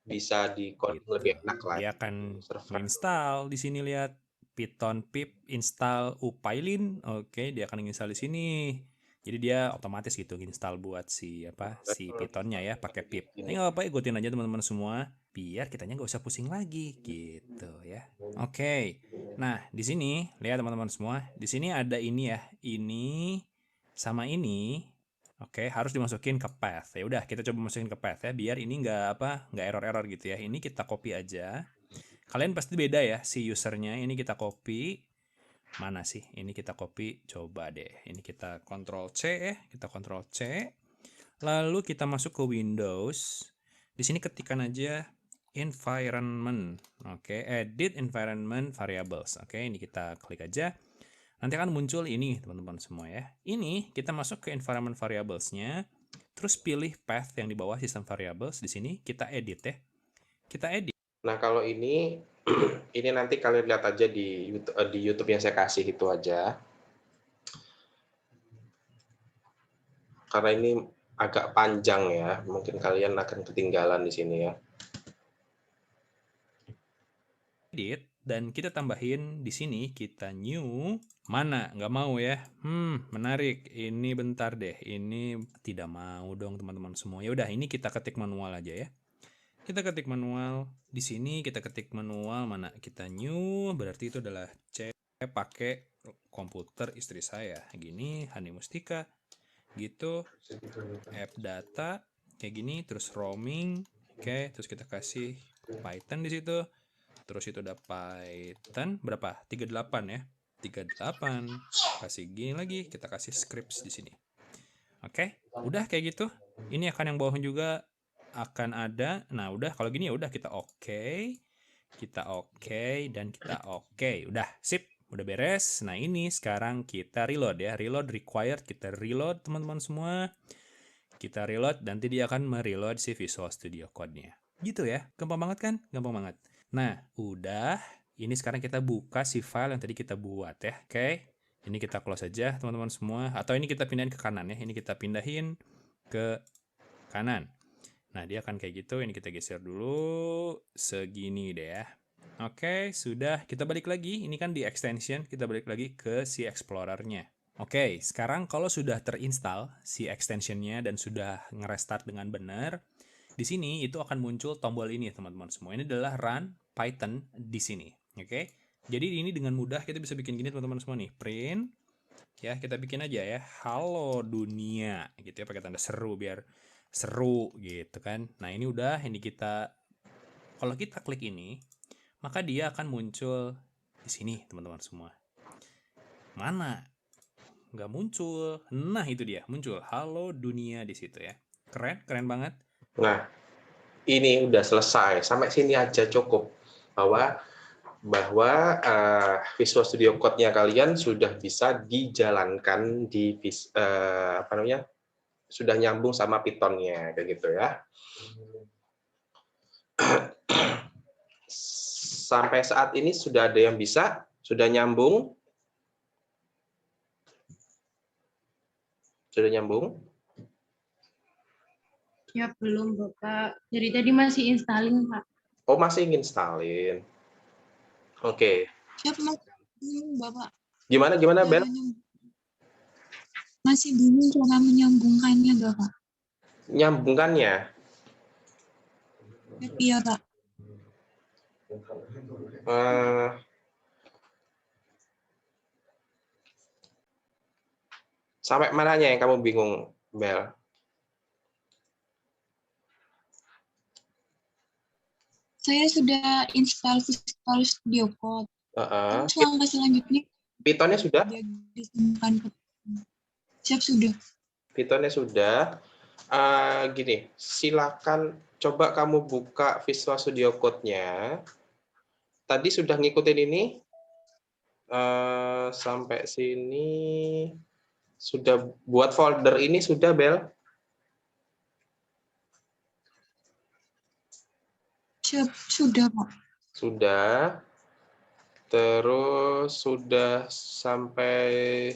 bisa di Gitu. lebih enak lah. Dia akan menginstal di sini, lihat Python pip install upylin. Oke, dia akan menginstal di sini. Jadi dia otomatis gitu install buat si Python-nya ya pakai pip. Ini nggak apa-apa, ikutin aja teman-teman semua biar kitanya nggak usah pusing lagi gitu ya. Oke. Nah, di sini lihat teman-teman semua, di sini ada ini ya. Ini sama ini. Oke, harus dimasukin ke path. Ya udah, kita coba masukin ke path ya biar ini nggak error-error gitu ya. Ini kita copy aja. Kalian pasti beda ya si usernya. Ini kita copy. Mana sih? Ini kita copy. Coba deh. Ini kita Ctrl C ya. Kita Ctrl C. Lalu kita masuk ke Windows. Di sini ketikkan aja environment. Oke, edit environment variables. Oke, ini kita klik aja. nanti akan muncul ini teman-teman semua ya. Ini kita masuk ke environment variables-nya, terus pilih path yang di bawah system variables. Di sini kita edit ya. Kita edit. Nah, kalau ini ini nanti kalian lihat aja di YouTube yang saya kasih itu aja. Karena ini agak panjang ya, mungkin kalian akan ketinggalan di sini ya. Edit dan kita tambahin di sini kita new mana nggak mau ya. Menarik, ini bentar deh, ini tidak mau dong teman-teman semua. Ya udah, ini kita ketik manual aja ya. Kita ketik manual di sini, kita ketik manual mana, kita new berarti itu adalah C pakai komputer istri saya gini, Hani Mustika gitu, app data kayak gini, terus roaming, oke, terus kita kasih Python di situ. Terus itu ada Python berapa? 38 ya. 38. Kasih gini lagi, kita kasih scripts di sini. Oke, udah kayak gitu. Ini akan yang bawah juga akan ada. Nah, udah kalau gini ya udah kita oke. Kita oke dan kita oke. Udah, sip. Udah beres. Nah, ini sekarang kita reload ya. Reload required, kita reload teman-teman semua. Kita reload, nanti dia akan mereload si Visual Studio Code-nya. Gitu ya. Gampang banget kan? Gampang banget. Nah, udah. Ini sekarang kita buka si file yang tadi kita buat ya. Oke. Ini kita close aja teman-teman semua. Atau ini kita pindahin ke kanan ya. Ini kita pindahin ke kanan. Nah, dia akan kayak gitu. Ini kita geser dulu. Segini deh ya. Oke, sudah. Kita balik lagi. Ini kan di extension. Kita balik lagi ke si Explorer-nya. Oke, sekarang kalau sudah terinstall si extension-nya dan sudah nge-restart dengan benar, di sini itu akan muncul tombol ini teman-teman semua. Ini adalah run Python di sini. Oke. Jadi ini dengan mudah kita bisa bikin gini teman-teman semua nih. Print ya, kita bikin aja ya. Halo dunia gitu ya, pakai tanda seru biar seru gitu kan. Nah, ini udah, ini kita kalau kita klik ini, maka dia akan muncul di sini teman-teman semua. Mana? Nggak muncul. Nah, itu dia, muncul halo dunia di situ ya. Keren, keren banget. Nah, ini udah selesai. Sampai sini aja cukup. Bahwa Visual Studio Code-nya kalian sudah bisa dijalankan di sudah nyambung sama Python-nya kayak gitu ya. Sampai saat ini sudah ada yang bisa, sudah nyambung. Sudah nyambung? Ya belum Bapak. Dari tadi masih installing Pak. Oh, masih installin. Oke. Siap, masih bingung, Bapak. Gimana Bel? Masih bingung cara menyambungkannya, Bapak. Nyambungkannya? Iya, Pak. Sampai mananya yang kamu bingung, Bel? Saya sudah install Visual Studio Code. Terus langkah selanjutnya Python-nya sudah? dia disimpan ke siap sudah. Python-nya sudah. Gini, silakan coba kamu buka Visual Studio Code-nya. Tadi sudah ngikutin ini? Sampai sini sudah buat folder ini sudah, Bel? Siap, sudah, Pak. Sudah. Terus sudah sampai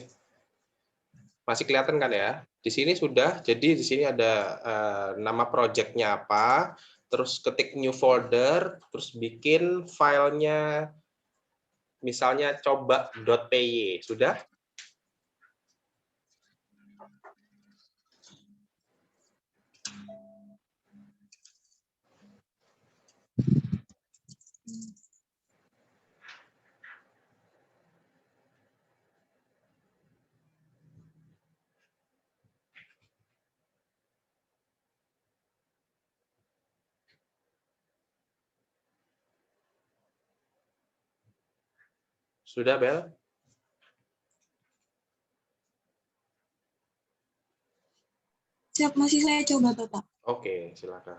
masih kelihatan kan ya? Di sini sudah. Jadi di sini ada nama project-nya apa, terus ketik new folder, terus bikin filenya misalnya coba.py. Sudah? Sudah, Bel? Siap, masih saya coba, Bapak. Oke, silakan.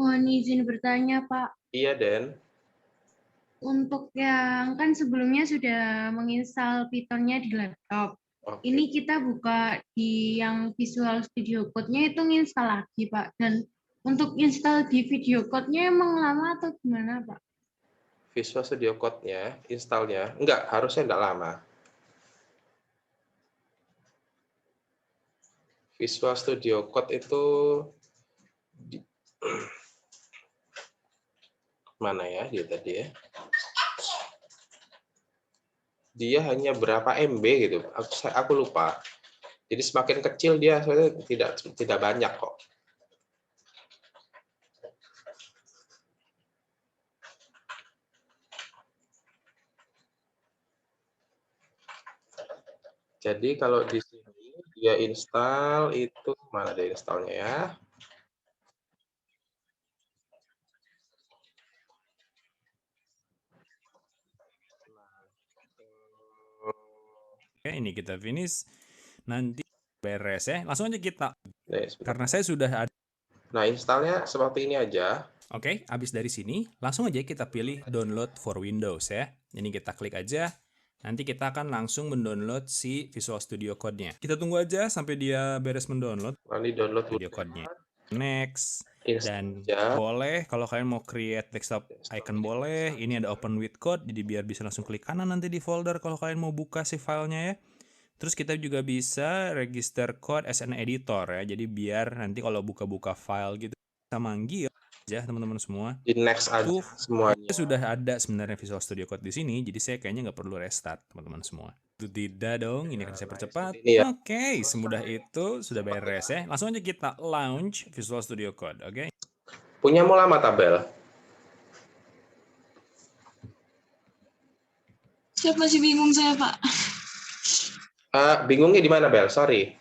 Mohon izin bertanya, Pak. Iya, Den. Untuk yang kan sebelumnya sudah menginstal Python-nya di laptop. Oke. Ini kita buka di yang Visual Studio Code-nya itu nginstal lagi, Pak. Dan untuk install di video code-nya emang lama atau gimana, Pak? Visual Studio Code-nya, install-nya, enggak, harusnya enggak lama. Visual Studio Code itu mana ya dia tadi ya? Dia hanya berapa MB gitu, aku lupa. Jadi semakin kecil dia sebenarnya tidak banyak kok. Jadi kalau di sini dia install itu mana dia installnya ya? Oke, ini kita finish. Nanti beres ya. Langsung aja kita. Nih, Karena saya sudah ada. nah, installnya seperti ini aja. Oke, habis dari sini, langsung aja kita pilih download for Windows ya. Ini kita klik aja. Nanti kita akan langsung mendownload si Visual Studio Code-nya. Kita tunggu aja sampai dia beres mendownload Nanti download video code-nya. Next. Dan aja. boleh kalau kalian mau create desktop icon boleh. Ini ada open with code, jadi biar bisa langsung klik kanan nanti di folder kalau kalian mau buka si filenya ya. Terus kita juga bisa register code as an editor ya. Jadi biar nanti kalau buka-buka file gitu bisa manggil aja teman-teman semua. Di next aja semuanya. Sudah ada sebenarnya Visual Studio Code di sini, jadi saya kayaknya nggak perlu restart teman-teman semua. Itu tidak dong, ini akan saya percepat. Ini ya. Oke, semudah itu sudah beres ya. Langsung aja kita launch Visual Studio Code, oke? Punyamu lama tabel? Saya masih bingung saya, Pak. Bingungnya di mana, Bel? Sorry.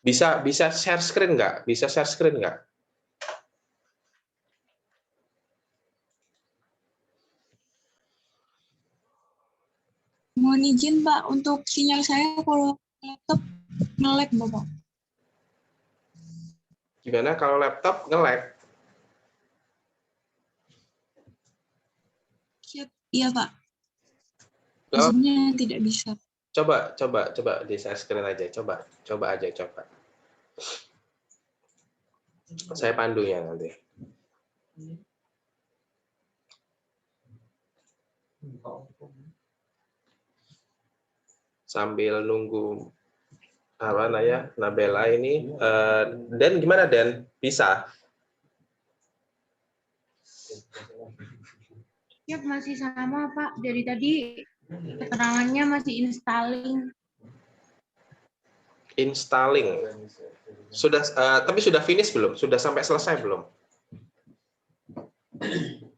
Bisa share screen nggak? Bisa share screen nggak? Mohon izin, Pak, untuk sinyal saya kalau laptop nge-lag, Bapak. Gimana kalau laptop nge-lag? Siap. Iya, Pak. Loh, Maksudnya tidak bisa. coba di share screen aja. Coba aja. Saya pandunya nanti. Sambil nunggu apa namanya Nabela ini. Dan gimana Dan? Bisa? Ya, masih sama, Pak. Dari tadi keterangannya masih installing. Installing. Sudah tapi sudah finish belum? Sudah sampai selesai belum?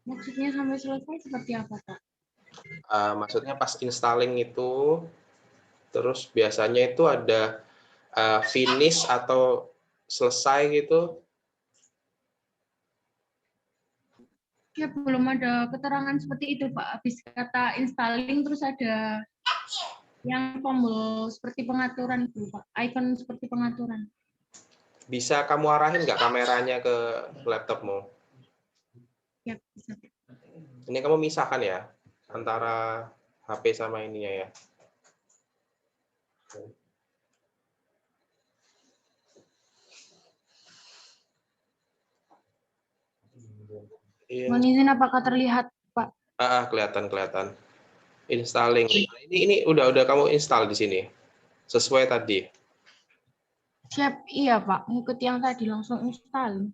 Maksudnya sampai selesai seperti apa, Pak? Maksudnya pas installing itu terus biasanya itu ada finish atau selesai gitu. Ya, belum ada keterangan seperti itu, Pak. Habis kata installing terus ada yang tombol seperti pengaturan itu, Pak. Icon seperti pengaturan. Bisa kamu arahin nggak kameranya ke laptopmu? Ya, bisa. Ini kamu misahkan ya antara HP sama ininya ya. Mohon izin apakah terlihat, Pak? Kelihatan. Installing. Ini udah kamu install di sini. Sesuai tadi. Siap, iya, Pak. Ngikut yang tadi langsung install.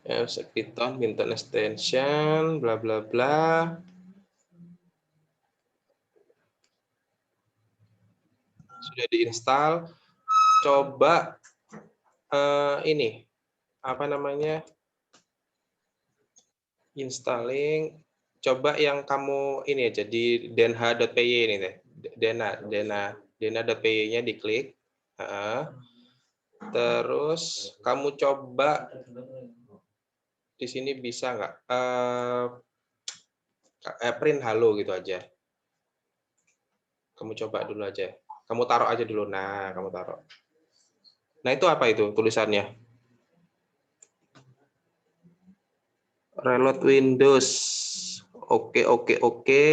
Ya, Python, Python extension, bla bla bla. Sudah diinstal. Coba ini apa namanya? Installing. Coba yang kamu ini aja di denha.py ini deh. Dena.py-nya diklik. Terus kamu coba di sini bisa nggak print halo gitu aja. Kamu coba dulu aja. Kamu taruh aja dulu. Nah, kamu taruh. Nah, itu apa itu tulisannya? Reload Windows. Oke, oke, oke.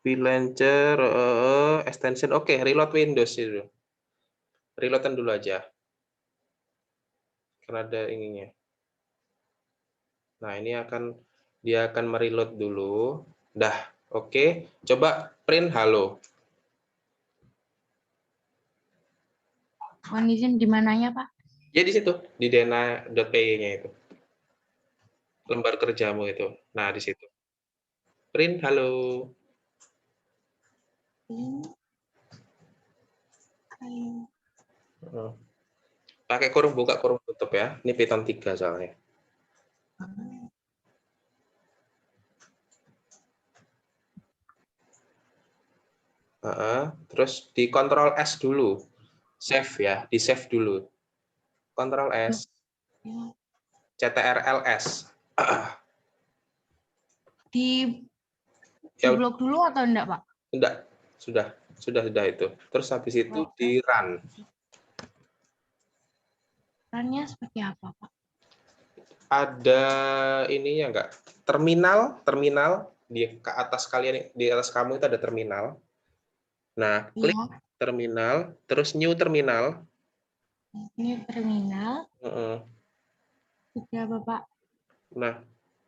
Launcher, extension. Oke, reload Windows itu. Reloadkan dulu aja. Karena ada ininya. Nah, ini dia akan mereload dulu. Dah, oke. Coba print halo. Mohon izin di mananya, Pak? Ya di situ, di dena.py-nya itu. Lembar kerjamu itu. Nah, di situ. Print halo. Pakai kurung buka, kurung tutup ya. Ini Python 3 soalnya. Terus di Ctrl S dulu. Save ya, di save dulu. Ctrl S. CTRLS. Di Ya, blok dulu atau enggak, Pak? enggak. Sudah itu. Terus habis itu di run. Perannya seperti apa, Pak? Ada ininya enggak? Terminal di ke atas kalian, di atas kamu itu ada terminal. Nah, klik Ya, terminal, terus new terminal. ini terminal. Heeh. Sudah, Bapak. Nah,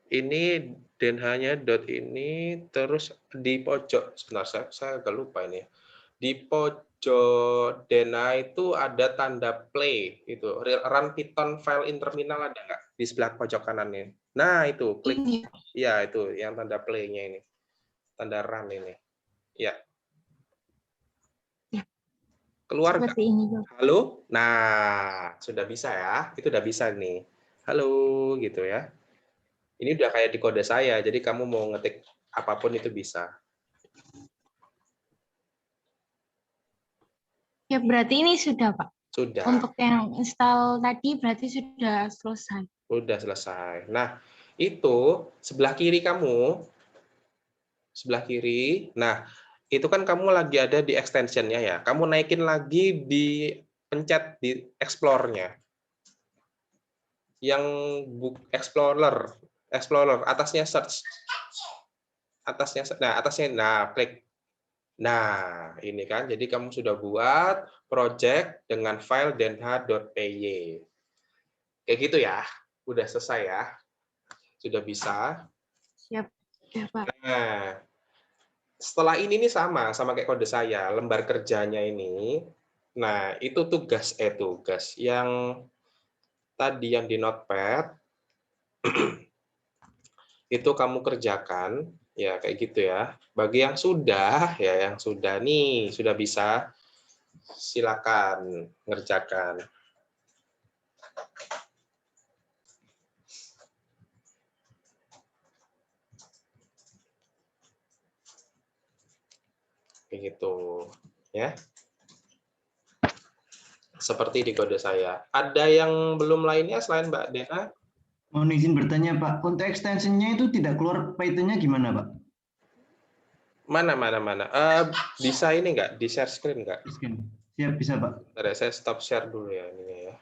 ini denhanya dot ini, terus di pojok, sebentar saya agak lupa ini. Di pojok dena itu ada tanda play, itu run Python file in terminal, ada nggak di sebelah pojok kanannya? Nah, itu klik. Ini Ya, itu yang tanda play-nya ini. Tanda run ini. Ya. Ya. Keluar nggak? seperti ini, Bapak. Halo? Nah, sudah bisa ya. Itu udah bisa nih. Halo, gitu ya. Ini udah kayak di kode saya, jadi kamu mau ngetik apapun itu bisa. Ya, berarti ini sudah, Pak. Sudah, Untuk yang install tadi berarti sudah selesai. udah selesai. Nah, itu sebelah kiri kamu, sebelah kiri. Nah, itu kan kamu lagi ada di extension-nya ya. Kamu naikin lagi di pencet di explore-nya. Yang Explorer, atasnya search. Nah, klik. Nah, ini kan, jadi kamu sudah buat project dengan file denha.py. Kayak gitu ya, udah selesai ya, sudah bisa. Siap, ya, Pak. Nah, setelah ini nih sama kayak kode saya, lembar kerjanya ini. Nah, itu tugas yang tadi yang di Notepad, itu kamu kerjakan, ya kayak gitu ya. Bagi yang sudah, nih, sudah bisa, silakan ngerjakan. Kayak gitu, ya. Seperti di kode saya. Ada yang belum lainnya selain Mbak Dena? Mohon izin bertanya, Pak. Untuk extension-nya itu tidak keluar Python-nya gimana, Pak? Mana? Bisa ini nggak? Di share screen nggak? Siap, bisa, Pak. Bentar ya, saya stop share dulu ya ininya ya.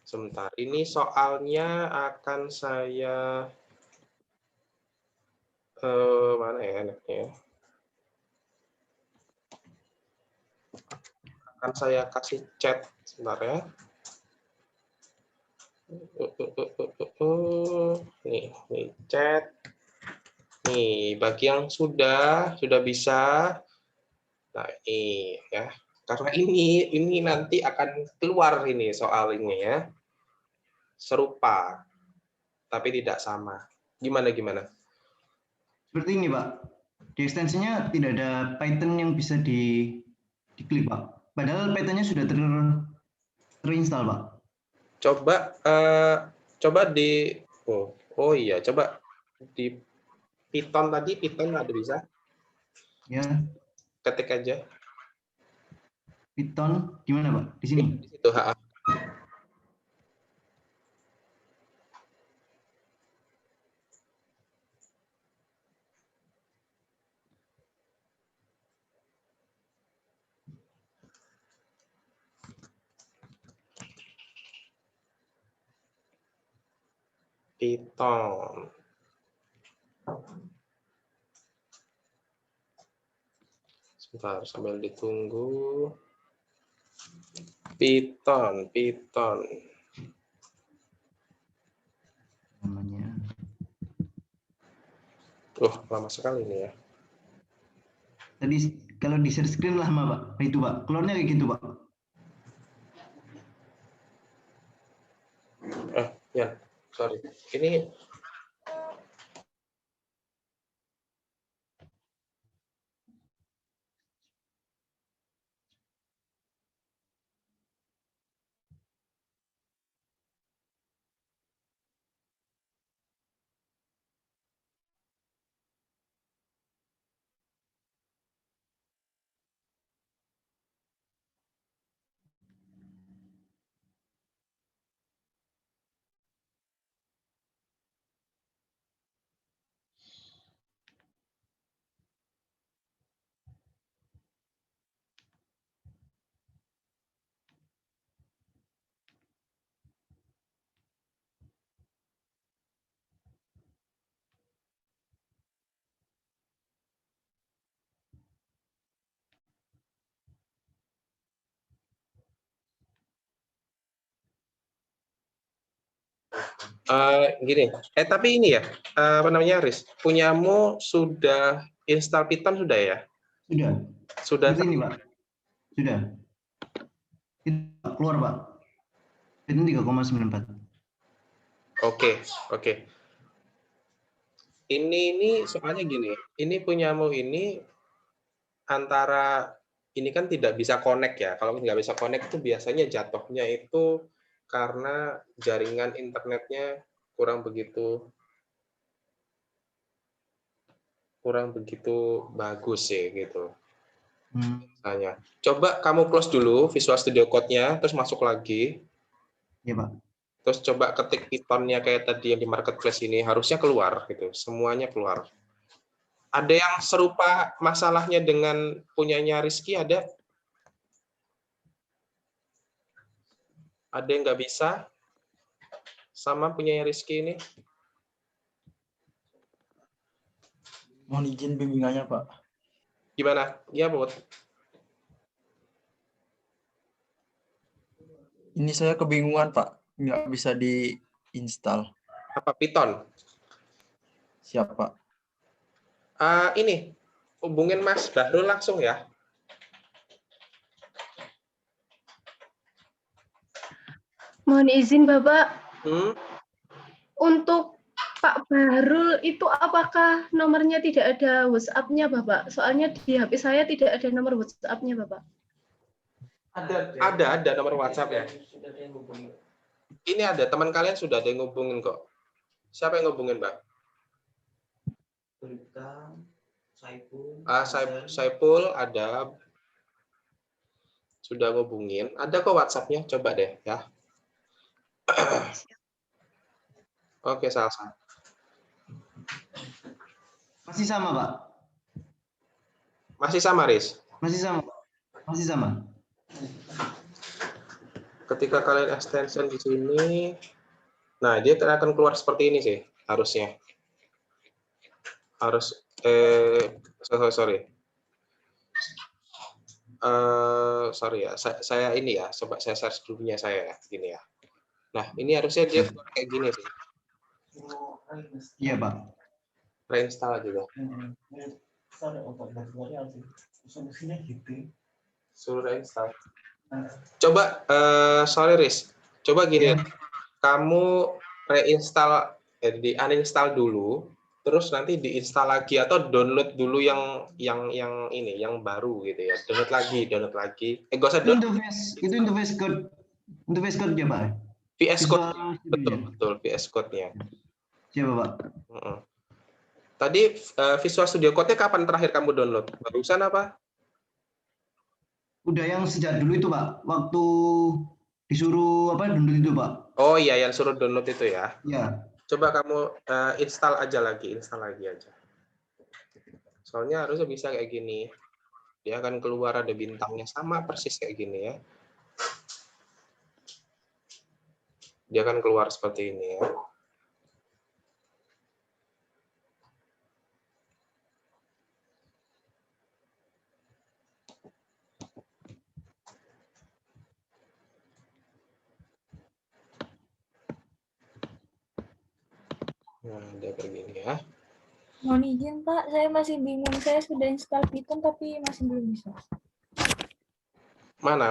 Sebentar, ini soalnya akan saya mana ya enaknya? Akan saya kasih chat sebentar ya. Nih chat. Nih, bagi yang sudah bisa. Nah, ini ya. Karena ini nanti akan keluar ini soal ini ya. Serupa tapi tidak sama. Gimana? Seperti ini, Pak. Di extension-nya tidak ada Python yang bisa diklik, Pak. Padahal Python-nya sudah terinstall, Pak. Coba di iya, coba di Python tadi, Python ada bisa? Ya, Ketik aja. Python gimana, Pak? Di sini. Di situ, Python. Sebentar, sambil ditunggu. Python. Namanya. Lama sekali ini ya. Tadi kalau di share screen lama Pak. Itu Pak. Keluarnya kayak gitu Pak. Ya, sorry. Ini gini. Tapi ini ya, apa namanya, Riz? Punyamu sudah install Python sudah ya? Sudah. Sudah. Seperti ini Pak. Sudah. Itu keluar Pak. Itu 3,94. Oke. Ini soalnya gini. Ini punyamu ini antara ini kan tidak bisa connect ya. Kalau nggak bisa connect itu biasanya jatuhnya itu karena jaringan internetnya kurang begitu bagus sih gitu. Misalnya. Coba kamu close dulu Visual Studio Code-nya, terus masuk lagi. Iya Pak. Terus coba ketik Python-nya kayak tadi yang di marketplace ini, harusnya keluar gitu. Semuanya keluar. Ada yang serupa masalahnya dengan punyanya Rizky, ada? Ada yang nggak bisa sama punyanya Rizky ini? Mohon izin bimbingannya, Pak. Gimana? Iya, Bud. Ini saya kebingungan, Pak. Nggak bisa diinstal. Apa Python? Siap, Pak. Ini, hubungin Mas Bahrul langsung ya. Mohon izin Bapak, Untuk Pak Bahrul itu apakah nomornya tidak ada WhatsApp-nya Bapak? Soalnya di HP saya tidak ada nomor WhatsApp-nya Bapak. ada nomor WhatsApp ya. Ini ada, teman kalian sudah ada yang ngubungin kok. Siapa yang ngubungin, Mbak? Saipul ada, sudah ngubungin. Ada kok WhatsApp-nya, coba deh ya. Oke, Salsa. Masih sama Pak. Masih sama, Riz? Masih sama Pak. Masih sama. Ketika kalian extension di sini, nah dia akan keluar seperti ini sih, harusnya. Sorry ya, saya ini ya, coba saya search dulunya saya ya, gini ya. Nah, ini harusnya dia kayak gini sih. Iya Pak. Reinstall juga. Suruh reinstall. Coba, sorry Riz, coba gini, kamu reinstall, di uninstall dulu, terus nanti diinstal lagi atau download dulu yang ini, yang baru gitu ya. Download lagi. Nggak usah download. Itu interface code ya Pak. VS Code, betul VS Code-nya. Siapa Pak? Tadi Visual Studio Code-nya kapan terakhir kamu download? Barusan apa? Udah yang sejak dulu itu Pak. Waktu disuruh download itu Pak. Oh iya, yang suruh download itu ya. Iya. Coba kamu install lagi aja. Soalnya harusnya bisa kayak gini. Dia akan keluar ada bintangnya sama persis kayak gini ya. Dia akan keluar seperti ini ya. Ada begini ya. Mohon izin Pak, saya masih bingung. Saya sudah install Python tapi masih belum bisa. Mana?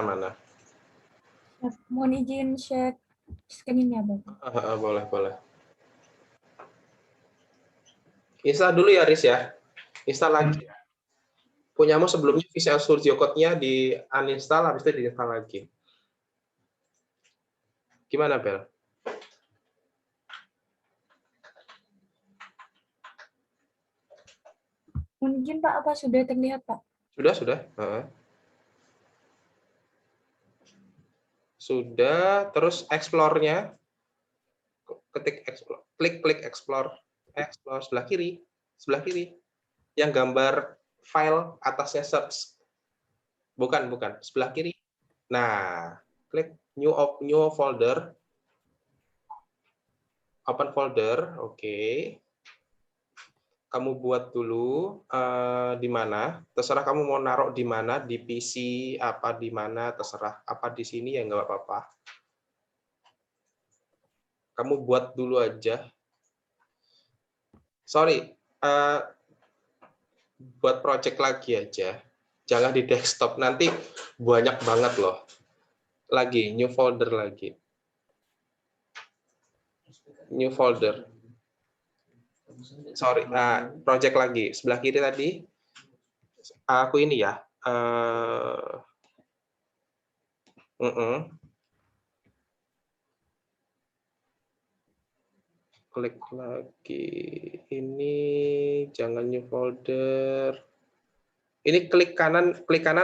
Mohon izin share screen-nya Bapak. Boleh. Install dulu ya, Riz ya. Install lagi. Punyamu sebelumnya Visual Studio Code-nya di uninstall, habis itu diinstal lagi. Gimana, Bel? Mohon izin Pak, apa sudah terlihat Pak? Sudah. Sudah, terus explore-nya. Ketik explore, klik explore sebelah kiri. Yang gambar file atasnya search. Bukan, sebelah kiri. Nah, klik new folder. Open folder, oke. Kamu buat dulu di mana, terserah kamu mau naruh di mana, di PC apa di mana, terserah, apa di sini ya nggak apa-apa. Kamu buat dulu aja. Sorry, buat project lagi aja. Jangan di desktop, nanti banyak banget loh. Lagi, new folder lagi. New folder. Sorry, project lagi. Sebelah kiri tadi, aku ini ya. Klik lagi. Ini jangan new folder. Ini klik kanan.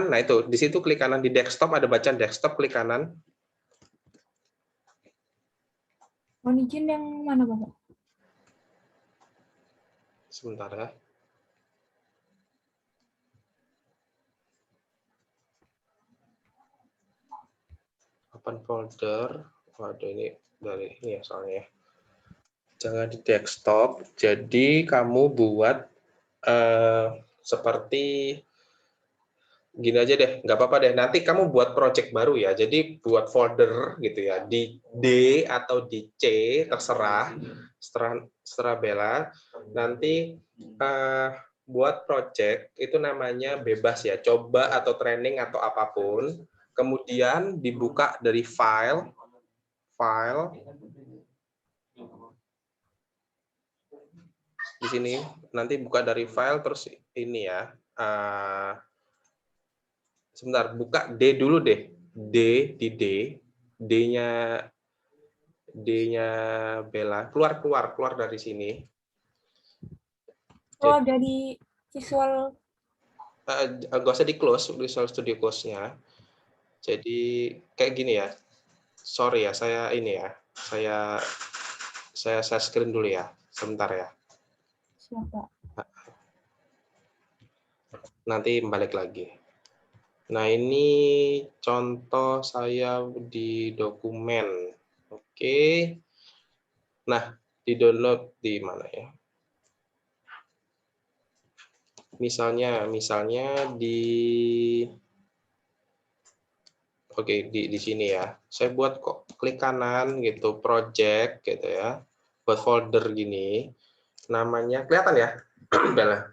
Nah itu di situ klik kanan di desktop, ada bacaan desktop, klik kanan. Mohon izin yang mana Bapak? Sebentar ya. Open folder. Waduh, ini dari ini ya soalnya. Jangan di desktop. Jadi kamu buat seperti gini aja deh, nggak apa-apa deh. Nanti kamu buat project baru ya. Jadi buat folder gitu ya, di D atau di C terserah, terserah Bella. Nanti buat project itu namanya bebas ya, coba atau training atau apapun. Kemudian dibuka dari file, di sini. Nanti buka dari file terus ini ya. Sebentar, buka D dulu deh. D di D. D-nya Bella. Keluar dari sini. Keluar dari Visual. Nggak usah di close Visual Studio Code-nya. Jadi kayak gini ya. Sorry ya, saya ini ya. Saya screen dulu ya. Sebentar ya. Siapa? Nanti balik lagi. Nah, ini contoh saya di dokumen. Oke. Nah, di-download di mana ya? Misalnya di di sini ya. Saya buat kok klik kanan gitu, project gitu ya. Buat folder gini. Namanya kelihatan ya? Bella.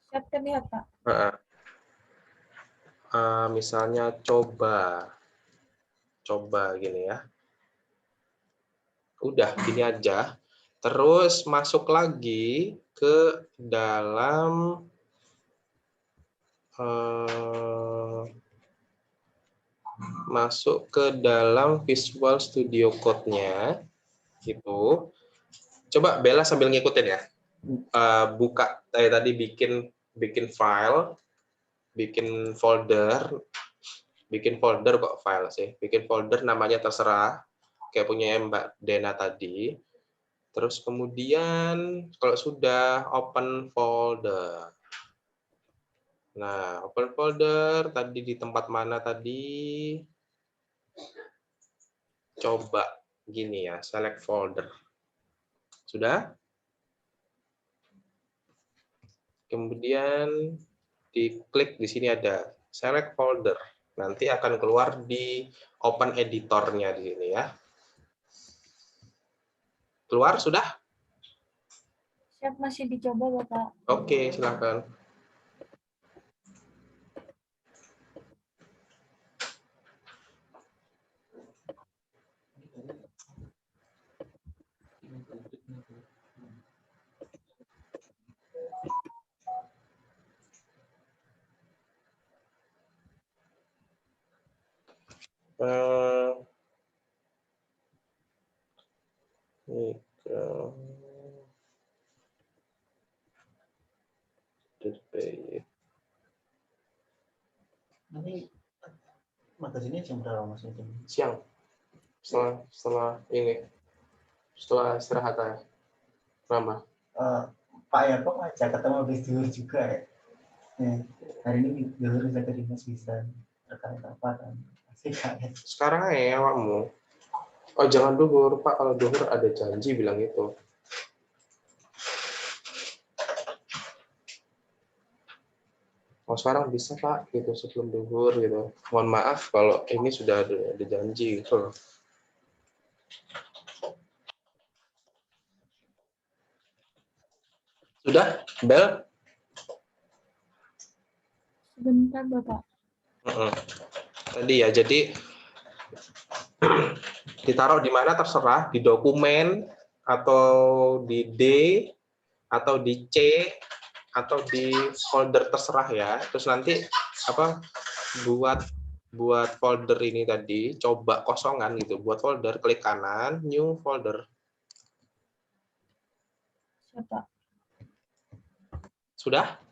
Siap terlihat Pak. Misalnya coba gini ya. Udah gini aja. Terus masuk lagi ke dalam Visual Studio Code-nya gitu. Coba Bella sambil ngikutin ya. Buka tadi bikin file, bikin folder kok file sih. Bikin folder namanya terserah, kayak punya Mbak Dena tadi. Terus kemudian kalau sudah open folder. Nah, open folder tadi di tempat mana tadi? Coba gini ya, select folder. Sudah? Kemudian diklik di sini ada select folder. Nanti akan keluar di open editornya di sini ya. Keluar sudah? Siap, masih dicoba Bapak. Oke, silakan. Nanti magazinnya jam berapa Mas? Siang. Setelah istirahat ya. Kenapa? Pak Yarto ngajak ketemu habis duhur juga ya. Hari ini duhur bisa ke dinas bisa rekan apa kan. Asik kan. Sekarang ya awakmu. Oh, jangan duhur, Pak. Kalau duhur ada janji bilang itu. Oh, sekarang bisa, Pak, gitu sebelum duhur gitu. Mohon maaf kalau ini sudah ada janji gitu. Sudah, Bel? Sebentar Bapak. Tadi ya, jadi ditaruh di mana terserah, di dokumen atau di D atau di C atau di folder terserah ya. Terus nanti apa buat folder ini tadi coba kosongan gitu. Buat folder klik kanan, new folder. Siapa? Sudah?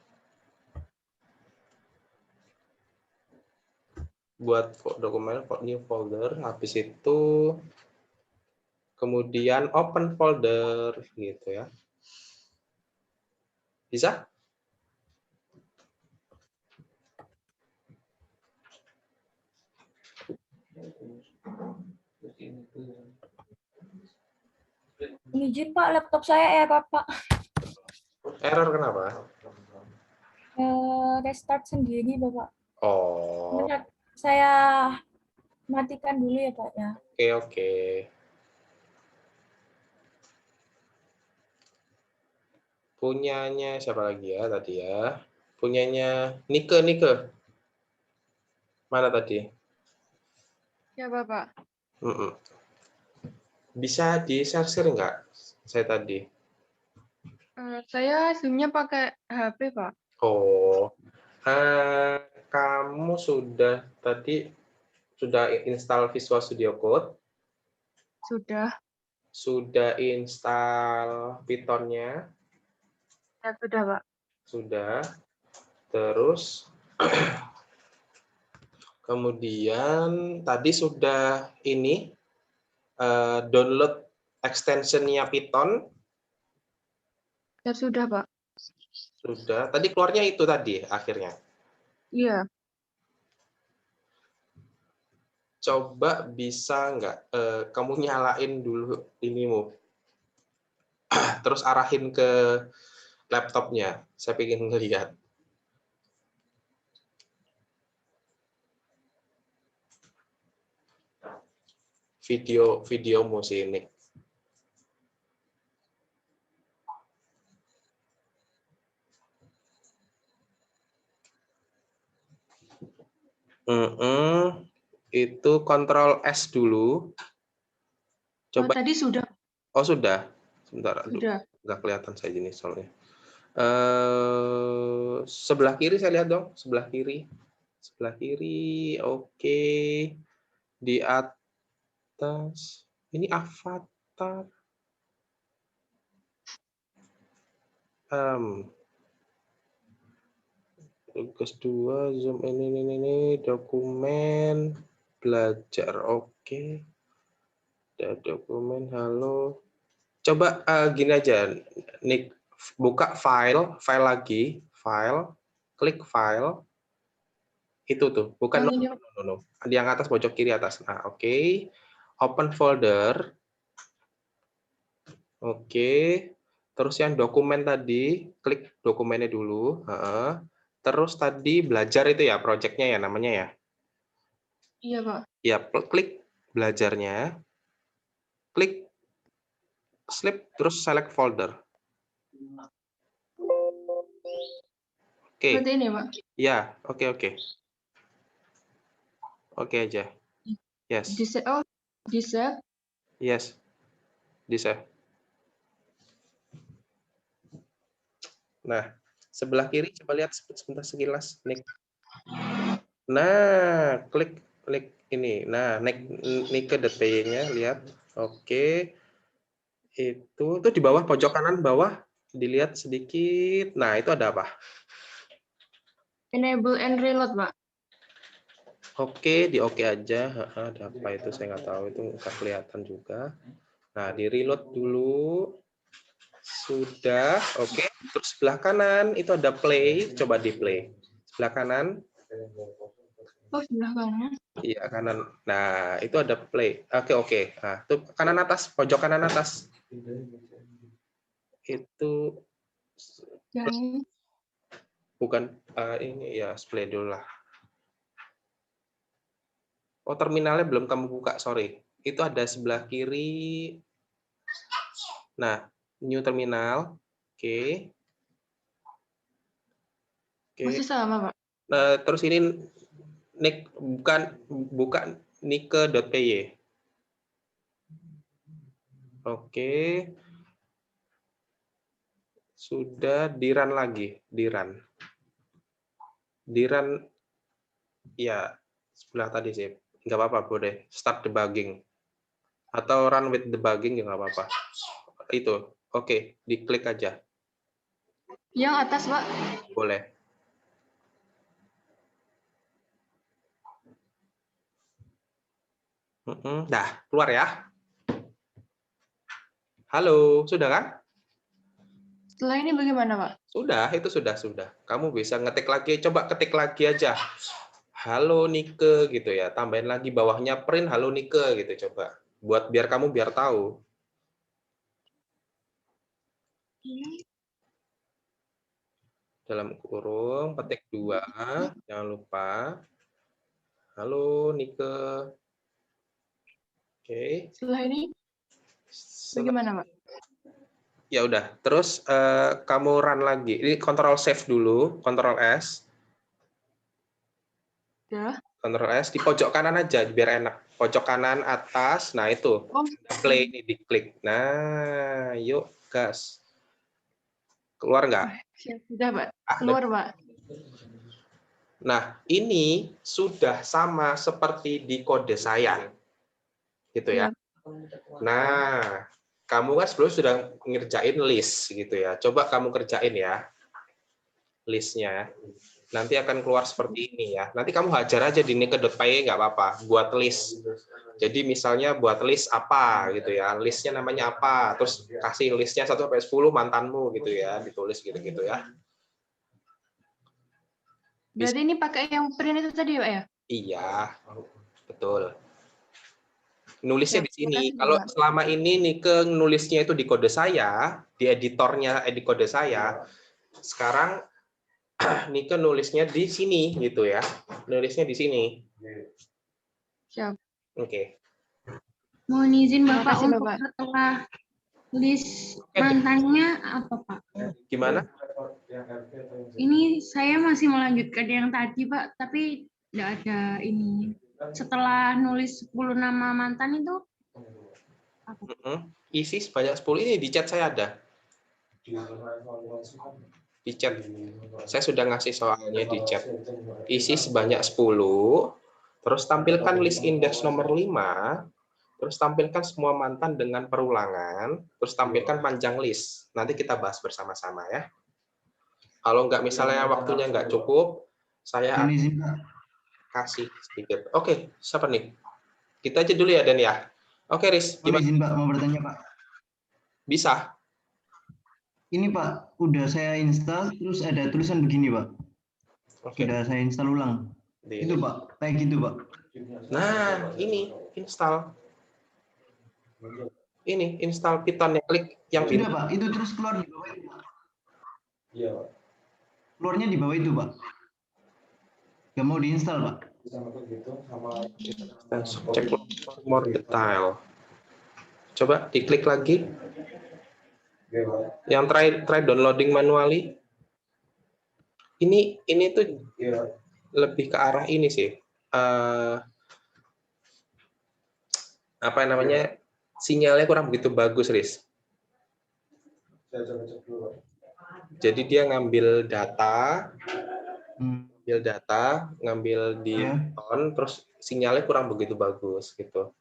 Buat dokumen new folder, habis itu kemudian open folder gitu ya. Bisa? Izin Pak, laptop saya Bapak. Error kenapa? Restart sendiri Bapak. Oh. Bentar, saya matikan dulu ya Pak ya. Oke. Punyanya siapa lagi ya tadi ya? Punyanya Nike. Mana tadi? Ya Bapak. Bisa di-share nggak saya tadi? Saya zoom-nya pakai HP Pak. Oh, kamu sudah install Visual Studio Code? Sudah. Sudah install Python-nya? Ya sudah Pak. Sudah. Terus kemudian tadi sudah ini download extension-nya Python? Ya sudah Pak. Sudah. Tadi keluarnya itu tadi akhirnya. Iya. Coba bisa nggak kamu nyalain dulu inimu, terus arahin ke laptopnya. Saya pengen ngelihat. Videomu sih ini. Itu Ctrl S dulu. Coba. Tadi sudah. Oh sudah. Sebentar. Sudah. Nggak kelihatan saya ini soalnya. Sebelah kiri saya lihat dong. Sebelah kiri. Oke. Di atas. Ini avatar. Tugas 2, zoom ini dokumen belajar. Oke. Ada dokumen, halo. Coba gini aja, Nick, buka file lagi, klik file. Itu tuh, bukan no. Di yang atas pojok kiri atas. Nah, oke. Open folder. Oke. Terus yang dokumen tadi, klik dokumennya dulu. Terus tadi belajar itu ya, project-nya ya namanya ya? Iya, Pak. Ya, klik belajarnya. Klik sleep, terus select folder. Oke, Seperti ini, Pak. ya, oke. Oke aja. Yes, Di-save. yes, bisa. Nah, sebelah kiri coba lihat sebentar sekilas, Nick. Nah, klik ini. Nah, Nike.py-nya lihat. Oke. Itu di bawah pojok kanan bawah dilihat sedikit. Nah, itu ada apa? Enable and reload, Pak. Oke, di oke aja. Ada apa itu saya nggak tahu, itu nggak kelihatan juga. Nah, di reload dulu. Sudah, oke. Terus sebelah kanan itu ada play, coba di play. Sebelah kanan. Oh, sebelah kanan. Iya, kanan. Nah, itu ada play. Oke. Nah, itu kanan atas, pojok kanan atas. Itu Yang bukan ini ya, play dulu lah. Oh, terminalnya belum kamu buka, sorry. Itu ada sebelah kiri. Nah, new terminal. Oke. masih sama, Pak. Nah, terus ini bukan Nike.py. Oke. Sudah di-run lagi, di-run. Di-run ya sebelah tadi sih. Nggak apa-apa, boleh. Start debugging. Atau run with debugging ya nggak apa-apa. Itu. Oke, diklik aja. Yang atas, Pak. Boleh. Dah, keluar ya. Halo, sudah kan? Setelah ini bagaimana, Pak? Sudah, itu sudah. Kamu bisa ngetik lagi, coba ketik lagi aja. Halo Nike gitu ya. Tambahin lagi bawahnya print halo Nike gitu coba. Biar kamu tahu. Dalam kurung petik 2, jangan lupa. Halo Nike. Oke. Setelah ini bagaimana, Pak? Ya udah, terus kamu run lagi. Ini Ctrl Save dulu, Ctrl S. Ya. Ctrl S di pojok kanan aja biar enak. Pojok kanan atas. Nah, itu. Play ini diklik. Nah, yuk gas. Keluar nggak? Sudah, Pak. Keluar, Pak. Nah, ini sudah sama seperti di kode saya. Gitu ya. Nah, kamu kan sebelum sudah ngerjain list gitu ya. Coba kamu kerjain ya. Listnya. Nanti akan keluar seperti ini ya. Nanti kamu hajar aja di nike.py nggak apa-apa. Buat list. Jadi misalnya buat list apa gitu ya. Listnya namanya apa. Terus kasih listnya 1 sampai 10 mantanmu gitu ya. Ditulis gitu-gitu ya. Berarti ini pakai yang print itu tadi, Pak ya? Iya, betul. Nulisnya Ya, di sini. makasih, Kalau Pak. selama ini Nike nulisnya itu di kode saya, di editornya di kode saya, sekarang Nike nulisnya di sini gitu ya. Nulisnya di sini. Siap. Oke. Mohon izin Bapak untuk setelah list mantannya apa, Pak? Gimana? Ini saya masih melanjutkan yang tadi, Pak, tapi tidak ada ini. Setelah nulis 10 nama mantan itu apa? Isi sebanyak 10 ini di chat saya ada. Di chat. Saya sudah ngasih soalnya di chat. Isi sebanyak 10, terus tampilkan list indeks nomor 5, terus tampilkan semua mantan dengan perulangan, terus tampilkan panjang list. Nanti kita bahas bersama-sama ya. Kalau nggak misalnya waktunya nggak cukup, saya kasih sedikit. Oke, siapa nih? Kita aja dulu ya, Dan ya. Oke, Riz. Gimana? Izin Pak, mau bertanya Pak. Bisa. Ini Pak, udah saya install, terus ada tulisan begini Pak. Oke. Sudah saya install ulang. Itu Pak, kayak gitu Pak. Nah, ini install. Ini install Python, klik yang sudah Pak, itu terus keluar di bawah itu Pak. Iya Pak. Keluarnya di bawah itu Pak. Gak mau diinstal Pak. Check more detail. Coba diklik lagi. Yang try downloading manually. Ini tuh lebih ke arah ini sih. Apa namanya? Sinyalnya kurang begitu bagus, Riz. Jadi dia ngambil data, ngambil di Python, terus sinyalnya kurang begitu bagus gitu.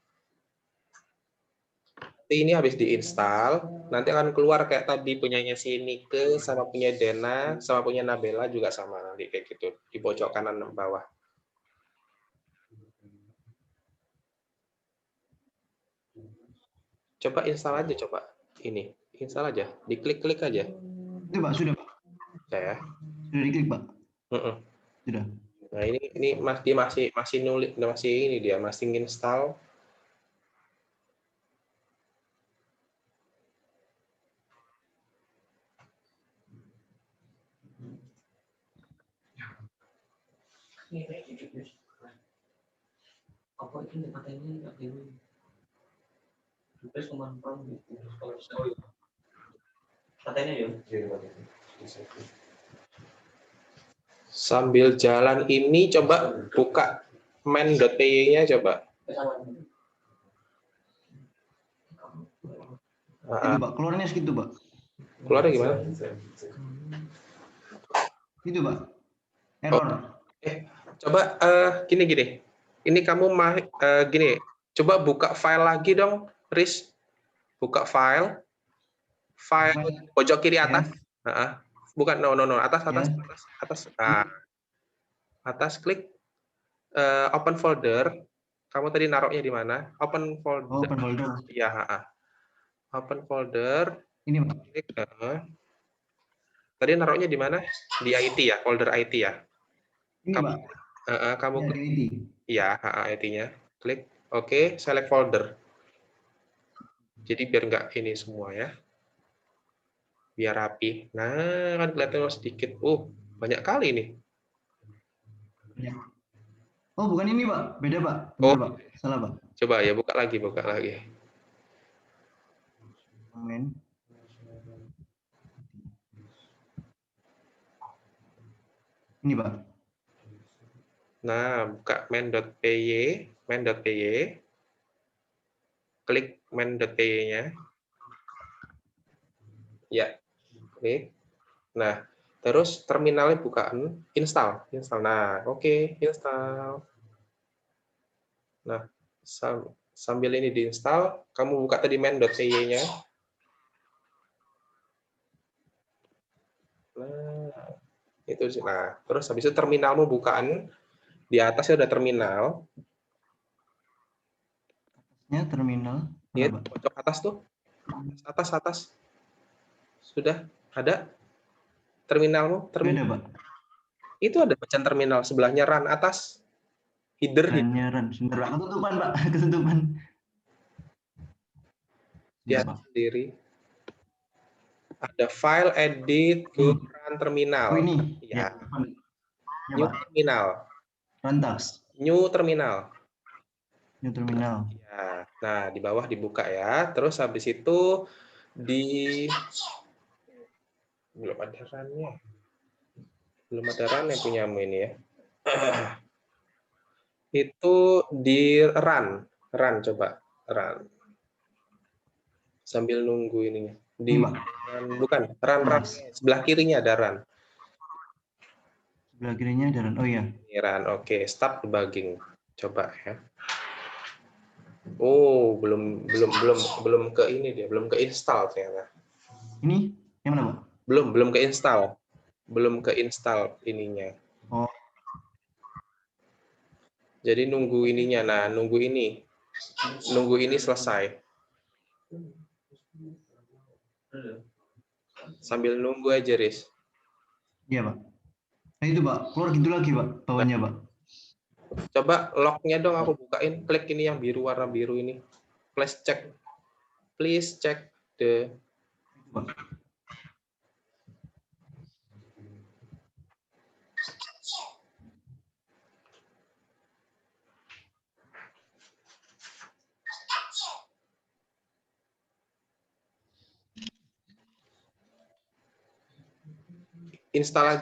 Ini habis diinstal, nanti akan keluar kayak tadi punyanya si Nike, sama punya Dena, sama punya Nabela juga sama nanti kayak gitu di pojok kanan bawah. Coba install aja, coba ini install aja, diklik-klik aja. Itu Pak, sudah Pak. Ya. Sudah diklik Pak. Sudah. Nah ini masih nulis, masih ini dia masih install. Apa itu katanya nggak ini? Terus kemampuan gitu. Katanya ya. Sambil jalan ini coba buka main.py-nya coba. Itu Pak, keluarnya segitu Pak. Keluarnya gimana? Itu Pak. Error. Coba gini. Ini kamu gini. Coba buka file lagi dong, Riz. Buka file pojok kiri atas. Bukan, no, atas. Nah, atas klik open folder. Kamu tadi naruhnya di mana? Open folder. Oh, open folder. Iya, open folder. Ini Pak. Klik, tadi naruhnya di mana? Di IT ya, folder IT ya. Ini Pak. Kamu ya, klik. IT. Iya, IT-nya. Klik. Oke, select folder. Jadi biar nggak ini semua ya. Biar rapi. Nah, kan kelihatan sedikit. Banyak kali nih. Oh, bukan ini Pak. Beda Pak. Benar, Pak. Salah Pak. Coba ya, buka lagi. Amin. Ini Pak. Nah, buka main.py. Klik main.py-nya. Ya, klik. Nah, terus terminalnya bukaan, install. Nah, oke, install. Nah, sambil ini diinstal, kamu buka tadi main.py-nya. Nah, itu sih. Nah, terus habis itu terminalmu bukaan, di atasnya ada terminal. Ya, terminal. Iya, pojok atas tuh. Atas. Sudah ada terminalmu? Ada, Pak. Itu ada bacaan terminal sebelahnya run atas. Header. Run. Sebentar, Pak. Ketutupan, Pak. Ketutupan. Dia sendiri. Ada file edit run terminal. Oh, ini. Ya. New terminal. Rantax. New terminal. Ya. Nah, di bawah dibuka ya. Terus habis itu belum ada run-nya. Belum ada run yang punyamu ini ya. Itu di run coba run. Sambil nunggu ini. Bukan run. Sebelah kirinya ada run. Sebelah kirinya ada run. Oh iya. Ini run. Oke, start debugging. Coba ya. Oh, belum ke ini dia, belum ke install ternyata. Ini yang mana, Pak? Belum ke install. Belum ke install ininya. Oh. Jadi nunggu ininya. Nah, nunggu ini selesai. Sambil nunggu aja, Riz. Iya, Pak. Nah, itu, Pak. Keluar gitu lagi, Pak. Bawahnya, Pak. Coba lognya dong aku bukain. Klik ini yang biru, warna biru ini. Please check the... install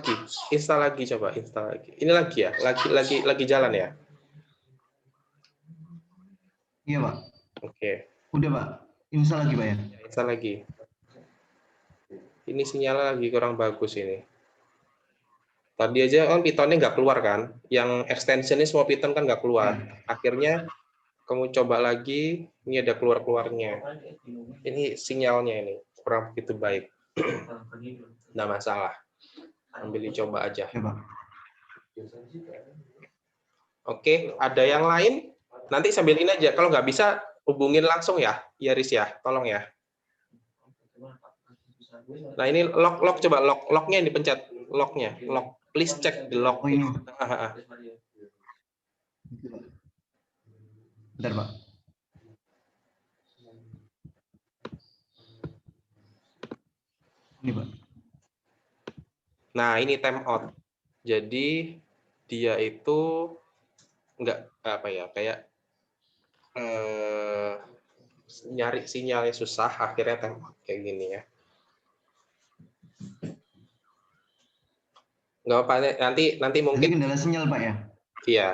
lagi coba, install lagi. Ini lagi ya, lagi jalan ya. Iya Pak. Oke, Udah Pak. Install lagi Pak ya. install lagi. Ini sinyalnya lagi kurang bagus ini. Tadi aja kan Python-nya nggak keluar kan, yang extension-nya semua Python kan nggak keluar. Akhirnya kamu coba lagi, ini ada keluar-keluarnya. Ini sinyalnya ini kurang begitu baik. Nggak masalah. Ambil dicoba aja. Ya Pak. Oke, ada yang lain? Nanti sambil ini aja. Kalau nggak bisa, hubungin langsung ya, Riz ya. Tolong ya. Nah ini lock coba locknya yang dipencet, locknya, lock. Please check the lock. Oh ini. Bentar Pak. Ini Pak. Nah ini timeout. Jadi dia itu nggak apa ya, kayak nyari sinyalnya susah, akhirnya timeout kayak gini ya. Nggak apa, nanti mungkin. Ini kendala sinyal Pak ya. Iya.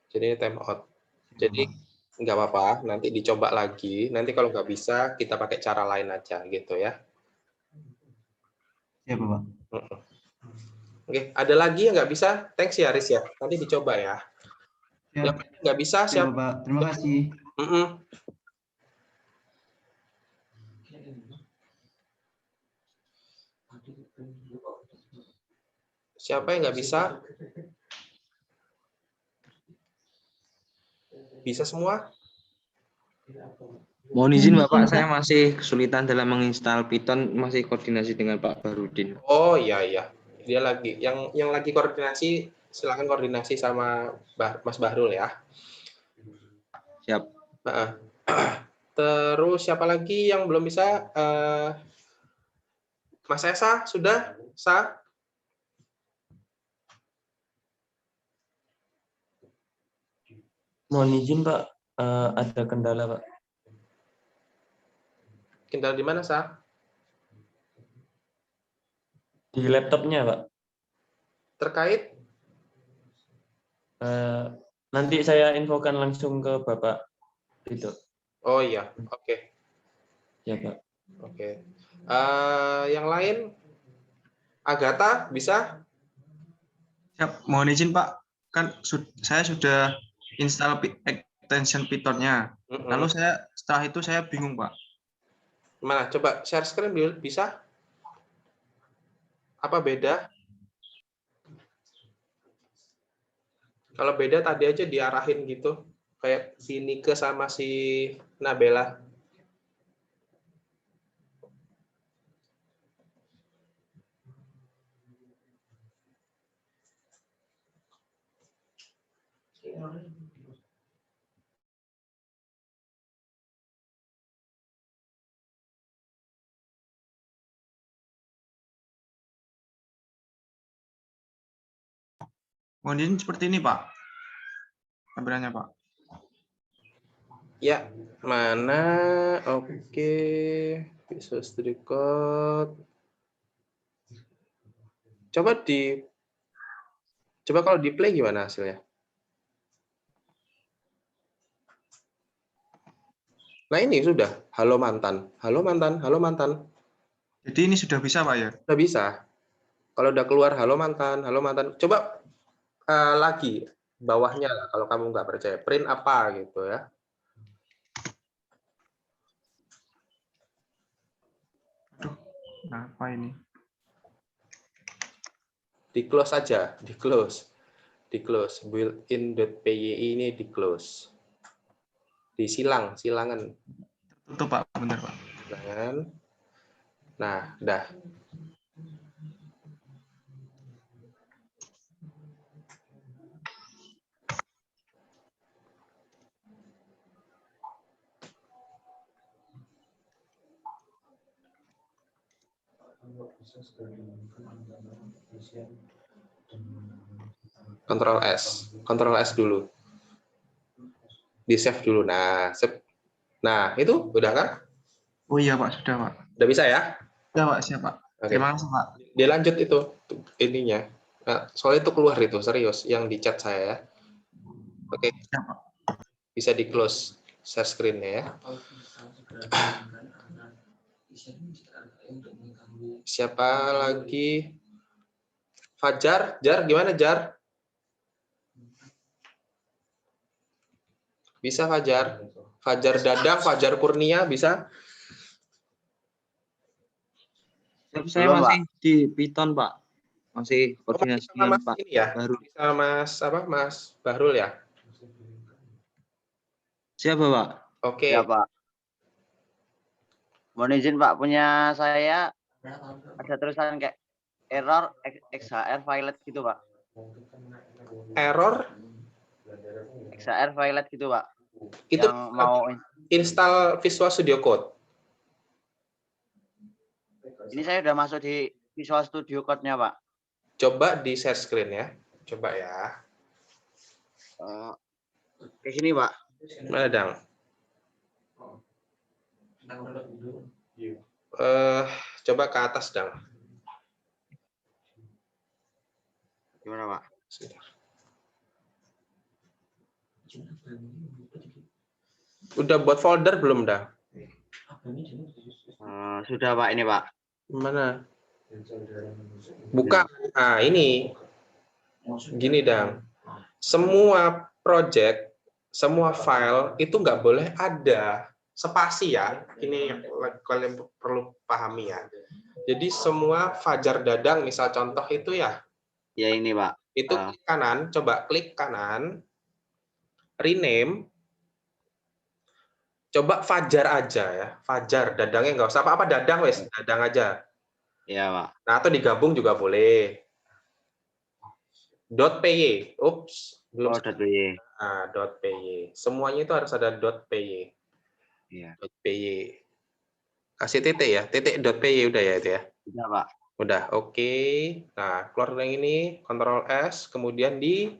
Jadi ini timeout. Jadi nggak apa-apa, nanti dicoba lagi. Nanti kalau nggak bisa, kita pakai cara lain aja gitu ya. Siap Pak. Oke, ada lagi yang nggak bisa? Thanks ya, Riz ya. Nanti dicoba ya. Siap. Yang nggak bisa, Siap siapa? Pak. Terima kasih. Siapa yang nggak bisa? Bisa semua? Mohon izin Bapak, saya masih kesulitan dalam menginstal Python, masih koordinasi dengan Pak Barudin. Oh iya. Dia lagi yang lagi koordinasi, silakan koordinasi sama Mas Bahrul ya. Siap. Terus siapa lagi yang belum bisa? Mas Esa sudah? Mohon izin Pak, ada kendala Pak. Kendala di mana, Sa? Di laptopnya Pak. Terkait? Nanti saya infokan langsung ke Bapak itu. Oh iya, oke. Ya Pak. Oke. Yang lain? Agatha bisa? Siap, mohon izin Pak. Kan saya sudah install extension Python-nya. Lalu setelah itu saya bingung Pak. Mana? Coba share screen dulu, bisa? Apa beda? Kalau beda tadi aja diarahin gitu. Kayak si Nike sama si Nabela. Mohon izin seperti ini Pak. Tampilannya Pak. Ya, mana? Oke. Visual Studio Code. Coba kalau di play gimana hasilnya? Nah ini sudah. Halo mantan. Halo mantan. Halo mantan. Jadi ini sudah bisa Pak ya? Sudah bisa. Kalau udah keluar halo mantan. Halo mantan. Coba lagi bawahnya lah. Kalau kamu nggak percaya. Print apa gitu ya. Aduh, apa ini? Di close aja, di close. Built-in.py ini di close. Di silangan. Tutup Pak, benar Pak. Silangan. Nah, dah. Ctrl S dulu. Di save dulu. Nah, save. Nah, itu udah kan? Oh iya Pak, sudah Pak. Udah bisa ya? Ya Pak, siap Pak. Oke. Terima kasih Pak. Dilanjut itu ininya. Nah, soalnya itu keluar itu serius yang di chat saya ya. Oke. Siap Pak. Bisa di close share screen-nya ya. Siapa lagi? Fajar, Jar gimana Jar? Bisa Fajar? Fajar Dadang, Fajar Kurnia bisa? Saya Belum, masih di Python, Pak. Masih Oh, masih koordinasi sama dengan Mas Pak ini ya? Baru. Sama Mas apa? Mas Bahrul ya? Siapa, Pak? Oke. Ya, Pak. Mohon izin, Pak. Punya saya ada tulisan kayak error XHR file gitu, Pak. Error XHR file gitu, Pak. itu Yang mau install Visual Studio Code. ini saya udah masuk di Visual Studio Code-nya, Pak. Coba di share screen ya. Coba ya. Kayak sini, Pak. Mana Dang? Coba ke atas Dang. Gimana, Pak? Sebentar. Udah buat folder belum Dang? Sudah, Pak, ini, Pak. Mana? Buka. Nah, ini. Gini Dang. Semua project, semua file itu nggak boleh ada spasi ya. Ini yang kalian perlu pahami ya. Jadi semua Fajar Dadang, misal contoh itu ya. Ya ini, Pak. Itu klik kanan, coba klik kanan, rename, coba Fajar aja ya. Fajar, Dadangnya nggak usah apa-apa, Dadang wes, Dadang aja. Ya, Pak. Nah, atau digabung juga boleh. .py, ups, belum. .py. Nah, .py. Semuanya itu harus ada .py. Iya. .py. Kasih titik ya, titik.py udah ya itu ya. Sudah, Pak. Udah, oke. Nah, keluar yang ini, Ctrl S, kemudian di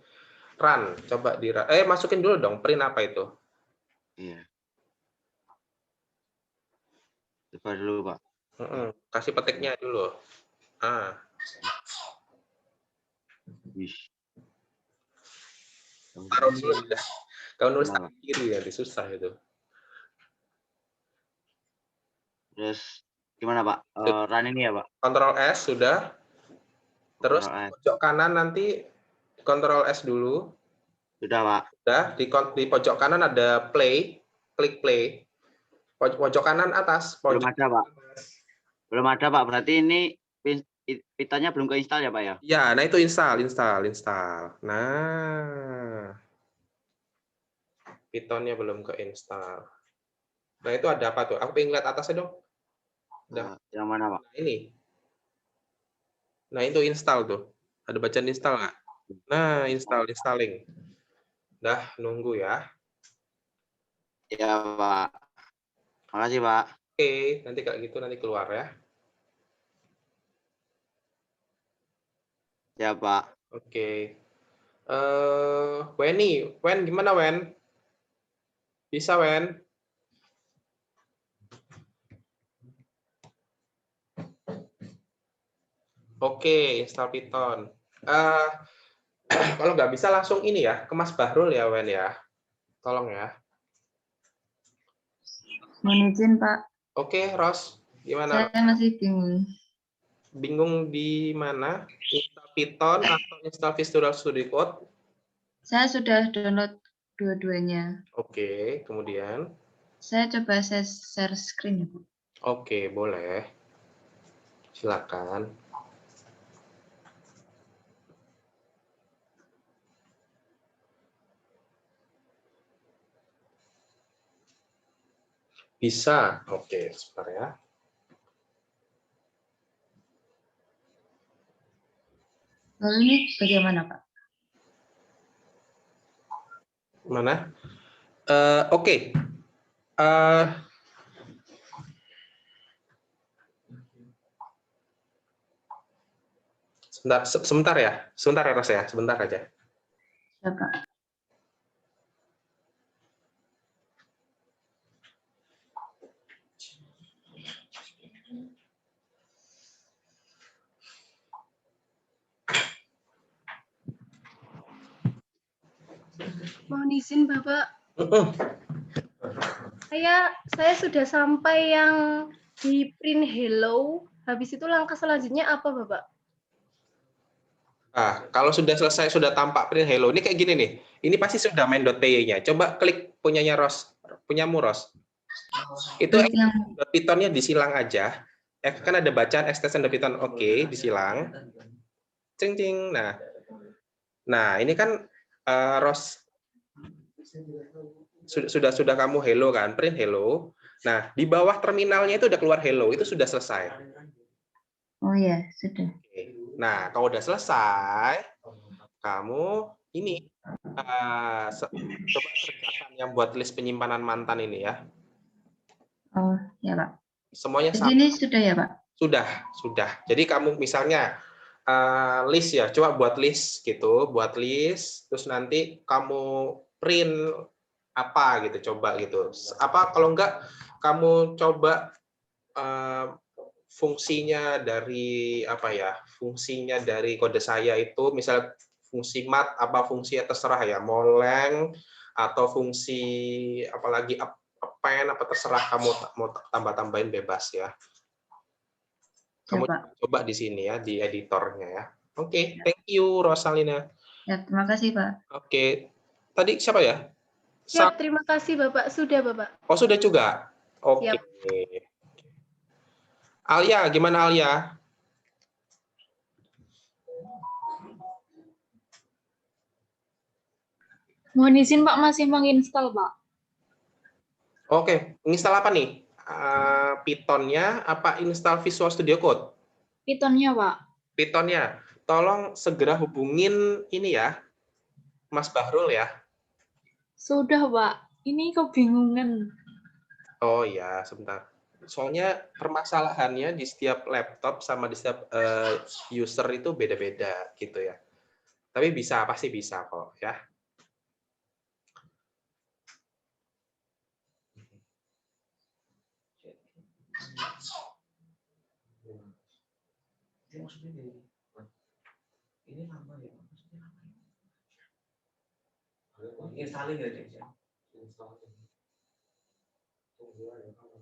run. Coba di run. Masukin dulu dong, print apa itu? Iya. Coba dulu, Pak. Kasih petiknya dulu. Taruh dulu sudah. Kalau nulis tangan kiri ya, susah itu. Terus gimana, Pak? Run ini ya, Pak? Ctrl S sudah. Terus Ctrl S. pojok kanan nanti Ctrl S dulu. Sudah, Pak. Sudah, di pojok kanan ada play, klik play. Pojok kanan atas. Belum ada, Pak. Belum ada, Pak. Berarti ini Python-nya belum keinstall ya, Pak ya? Ya, nah itu install. Nah, Python-nya belum keinstall. Nah, itu ada apa tuh? Aku pengen lihat atasnya dong. Yang mana, Pak? Nah, ini. Nah, itu install tuh. Ada bacaan install nggak? Nah, installing. Dah, nunggu ya. Ya, Pak. Makasih, Pak. Oke, nanti kayak gitu nanti keluar ya. Ya, Pak. Oke. Wen gimana Wen? Bisa Wen? Oke, install Python. Kalau nggak bisa langsung ini ya, ke Mas Bahrul ya Wen ya. Tolong ya. Mohon izin, Pak. Oke, Ros. Gimana? Saya masih bingung. Bingung di mana? Install Python atau install Visual Studio Code? Saya sudah download dua-duanya. Oke, kemudian? Saya coba share screen ya, Pak. Oke, boleh. Silakan. Bisa. Oke, sebentar ya. Lalu ini bagaimana, Pak? Mana? Oke. Sebentar ya. Sebentar ya, Ros ya. Sebentar aja. Ya, Pak. Mohon izin Bapak. Saya sudah sampai yang di print hello. Habis itu langkah selanjutnya apa Bapak? Kalau sudah selesai, sudah tampak print hello, ini kayak gini nih. Ini pasti sudah main.py-nya. Coba klik punyanya punyamu Ros. Itu Python-nya disilang aja. Kan ada bacaan extension Python, oke, disilang. Cing cing. Nah ini kan Ros sudah kamu hello kan, print hello. Nah di bawah terminalnya itu udah keluar hello, itu sudah selesai. Oh ya, sudah. Nah, kalau udah selesai, kamu ini coba kerjakan yang buat list penyimpanan mantan ini ya. Oh ya Pak. Semuanya Di sama. sini sudah ya Pak? Sudah. Jadi kamu misalnya list ya, coba buat list gitu, buat list, terus nanti kamu print apa gitu, coba gitu. Apa kalau enggak kamu coba fungsinya dari fungsinya dari kode saya itu misal fungsi mat apa fungsinya terserah ya, moleng atau fungsi apalagi append apa terserah, kamu mau tambah-tambahin bebas ya. Kamu coba di sini ya, di editornya ya. Oke, thank you Rosalina. Ya, terima kasih Pak. Oke. Tadi siapa ya? Siap, terima kasih Bapak. Sudah Bapak. Oh, sudah juga. Oke. Siap. Alia, gimana Alia? Mohon izin Pak, masih menginstal Pak. Oke, install apa nih? Python-nya apa install Visual Studio Code? Python-nya Pak. Python-nya. Tolong segera hubungin ini ya, Mas Bahrul ya. Sudah Pak, ini kebingungan. Oh ya, sebentar. Soalnya permasalahannya di setiap laptop sama di setiap user itu beda-beda gitu ya. Tapi pasti bisa kok ya. Ini lama ya, maksudnya lama ya. Installing nggak deh? Installing. Tunggu ya, kalau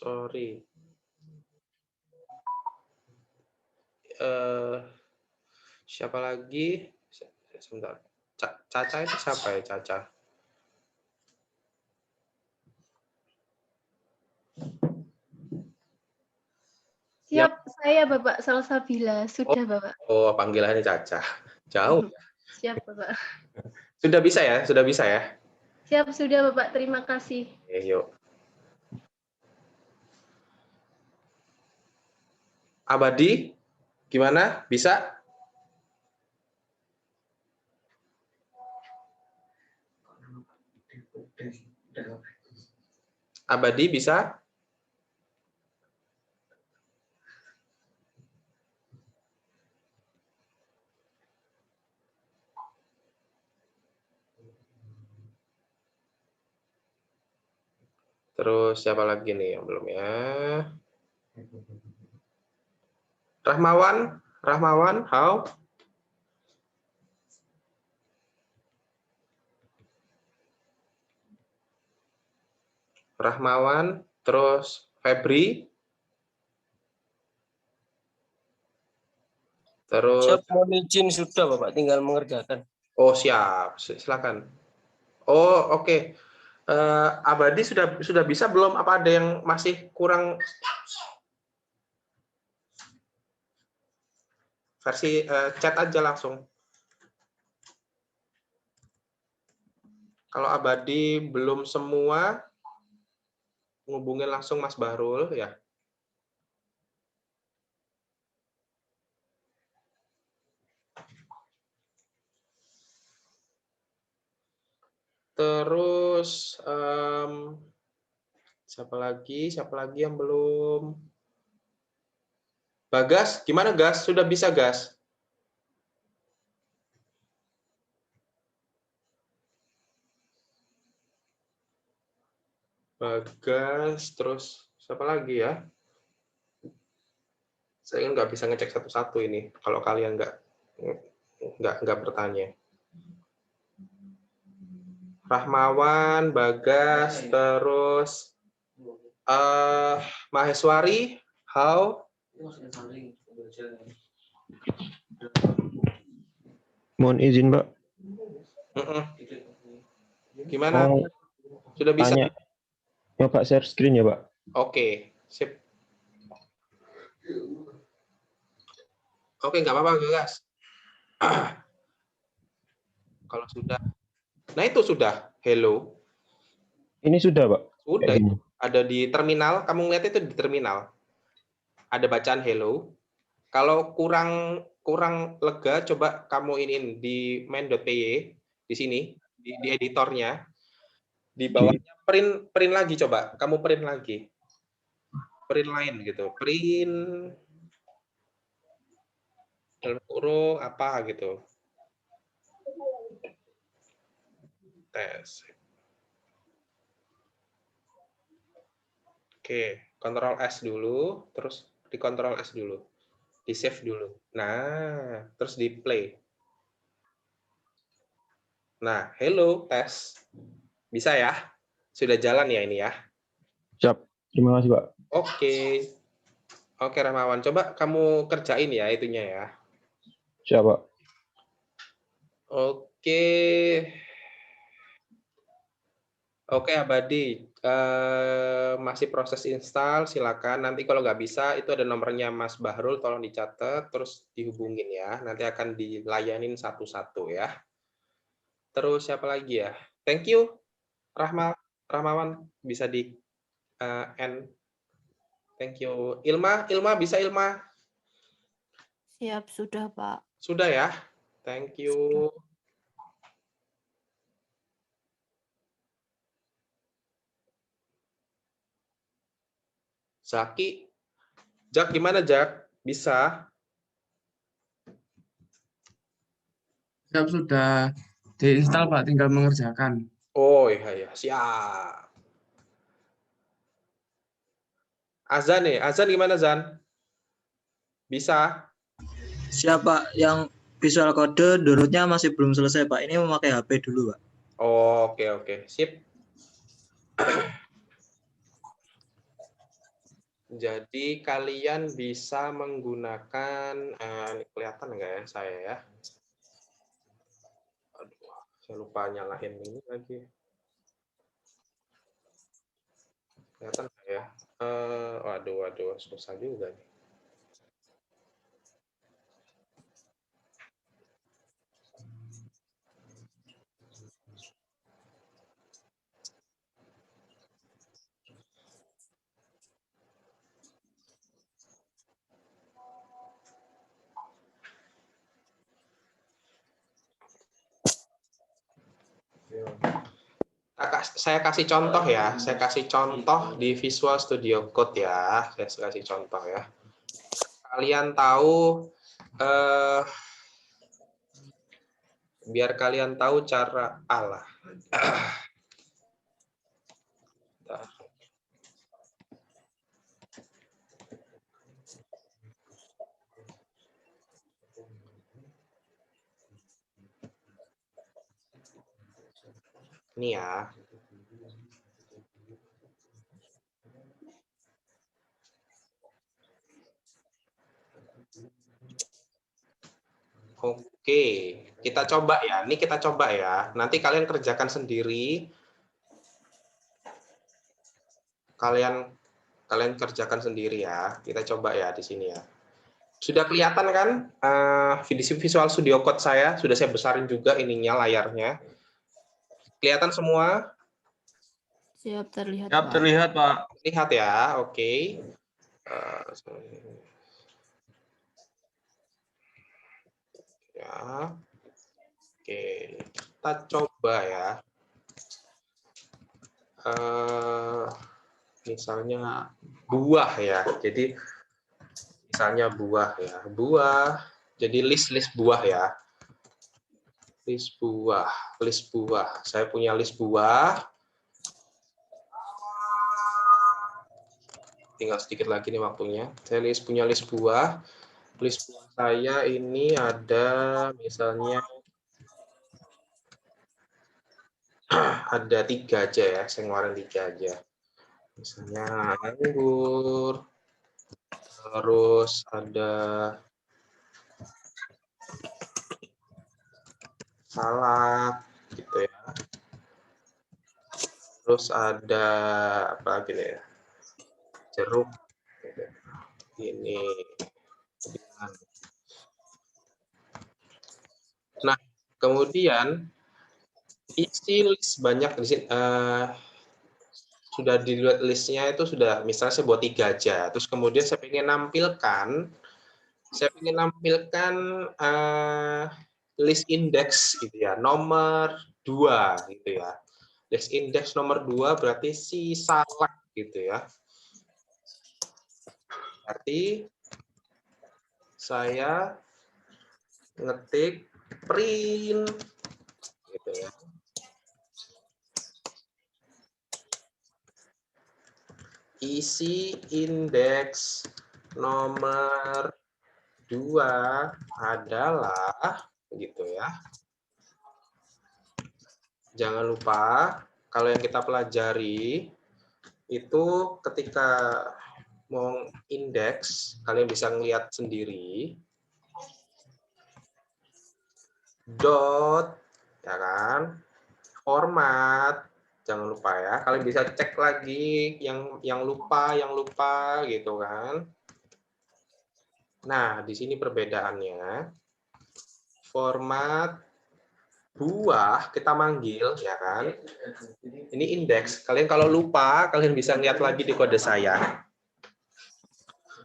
Sorry. Siapa lagi? Sebentar. Caca itu siapa ya, Caca? Siap, saya Bapak Salsabila. Sudah Bapak. Oh, panggilannya Caca. Jauh. Siap Bapak. Sudah bisa ya? Sudah bisa ya? Siap, sudah Bapak. Terima kasih. Oke, yuk. Abadi, gimana? Bisa? Abadi bisa? Terus siapa lagi nih yang belum ya? Rahmawan, how? Rahmawan, terus Febri. Terus Siap, mohon izin sudah Bapak, tinggal mengerjakan. Oh, siap. Silakan. Oh, oke. Abadi sudah bisa belum? Apa ada yang masih kurang? Versi chat aja langsung. Kalau Abadi belum semua, ngubungin langsung Mas Bahrul ya. Terus siapa lagi yang belum? Bagas, gimana Gas? Sudah bisa Gas? Bagas, terus siapa lagi ya? Saya nggak bisa ngecek satu-satu ini kalau kalian nggak bertanya. Rahmawan, Bagas, terus Maheswari, how? Mohon izin, Mbak. Gimana? Mau Sudah bisa? tanya, nyoba share screen ya, Pak? Oke, sip. Oke, nggak apa-apa, Gas. Kalau sudah. Nah, itu sudah. Hello. Ini sudah, Pak? Sudah, itu ada di terminal. Kamu ngeliat itu di terminal. Ada bacaan hello. Kalau kurang lega, coba kamu iniin di main.py di sini, di editornya. Di bawahnya print lagi, coba. Kamu print lagi. Print lain gitu. Print dalam kurung apa gitu. Tes. Oke, Ctrl S dulu, terus di Ctrl S dulu. Di save dulu. Nah, terus di play. Nah, hello, tes. Bisa ya? Sudah jalan ya ini ya? Siap. Terima kasih, Pak. Oke. Oke, Rahmawan. Coba kamu kerjain ya itunya ya. Siap, Pak. Oke. Oke, Abadi. Masih proses install, silakan. Nanti kalau nggak bisa, itu ada nomornya Mas Bahrul, tolong dicatat, terus dihubungin ya. Nanti akan dilayanin satu-satu ya. Terus siapa lagi ya? Thank you, Rahmawan. Bisa di end. Thank you. Ilma bisa Ilma? Siap, sudah Pak. Sudah ya? Thank you. Zaki. Jak, gimana Jak? Bisa? Siap, sudah diinstal Pak, tinggal mengerjakan. Oh iya, siap. Azan nih, Azan gimana Zan? Bisa? Siap Pak, yang visual code downloadnya masih belum selesai Pak. Ini memakai HP dulu Pak. Oke, sip. Jadi kalian bisa menggunakan, ini kelihatan nggak ya saya ya? Aduh, saya lupa nyalahin ini lagi. Kelihatan nggak ya? Waduh, susah juga nih. Saya kasih contoh ya. Saya kasih contoh di Visual Studio Code ya. Saya kasih contoh ya. Kalian tahu, biar kalian tahu cara Allah. Ini ya. Oke, kita coba ya. Ini kita coba ya. Nanti kalian kerjakan sendiri. Kalian kerjakan sendiri ya. Kita coba ya di sini ya. Sudah kelihatan kan Visual Studio Code saya? Sudah saya besarin juga ininya layarnya. Kelihatan semua? Siap, terlihat, Siap, Pak. terlihat, Pak. Lihat ya, oke. Ya, oke. Kita coba ya. Misalnya buah ya. Jadi misalnya buah ya. Buah. Jadi list buah ya. List buah. Saya punya list buah. Tinggal sedikit lagi nih waktunya. Saya punya list buah. List buah saya ini ada misalnya ada 3 aja ya. Saya ngeluarin 3 aja. Misalnya anggur. Terus ada salak gitu ya. Terus ada apa lagi nih ya? Jeruk gitu. Ini. Nah, kemudian isi list banyak di sini sudah dilihat listnya itu sudah misalnya saya buat 3 aja. Terus kemudian saya ingin nampilkan list indeks gitu ya, nomor 2 gitu ya. List indeks nomor 2 berarti si salak gitu ya. Berarti saya ngetik print gitu ya. Isi indeks nomor 2 adalah gitu ya. Jangan lupa kalau yang kita pelajari itu ketika mau indeks, kalian bisa ngelihat sendiri. Dot, ya kan? Format, jangan lupa ya. Kalian bisa cek lagi yang lupa gitu kan. Nah, di sini perbedaannya. Format buah kita manggil, ya kan? Ini indeks. Kalian kalau lupa, kalian bisa lihat lagi di kode saya.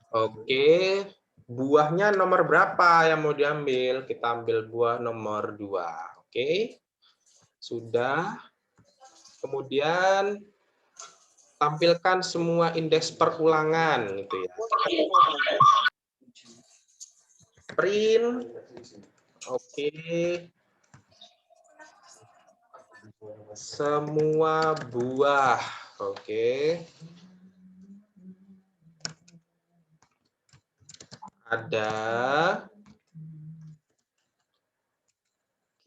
Oke, buahnya nomor berapa yang mau diambil? Kita ambil buah nomor 2. Oke, sudah. Kemudian tampilkan semua indeks perulangan gitu ya. Print. Oke. Semua buah. Oke. Ada.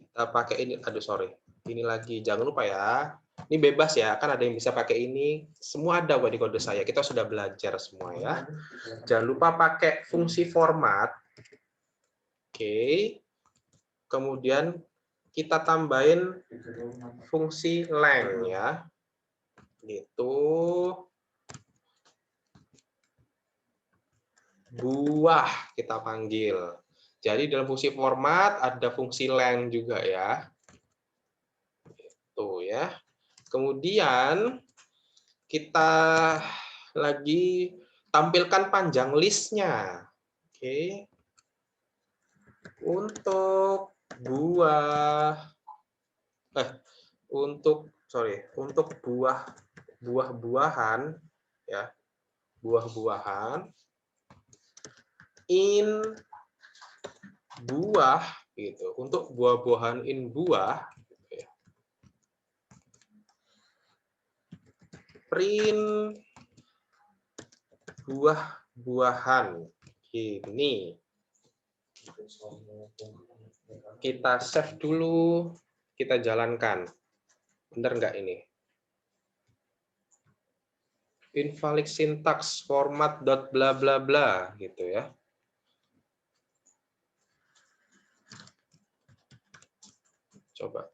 Kita pakai ini. Aduh, sorry. Ini lagi. Jangan lupa ya. Ini bebas ya. Kan ada yang bisa pakai ini. Semua ada di kode saya. Kita sudah belajar semua ya. Jangan lupa pakai fungsi format. Oke. Kemudian kita tambahin fungsi length ya. Itu buah kita panggil. Jadi dalam fungsi format ada fungsi length juga ya. Itu ya. Kemudian kita lagi tampilkan panjang listnya. Oke. Untuk buah untuk buah-buahan ya. Buah-buahan in buah gitu. Untuk buah-buahan in buah gitu ya. Print buah-buahan ini. Kita save dulu, kita jalankan. Benar nggak ini? Invalid syntax format dot bla bla bla gitu ya. Coba.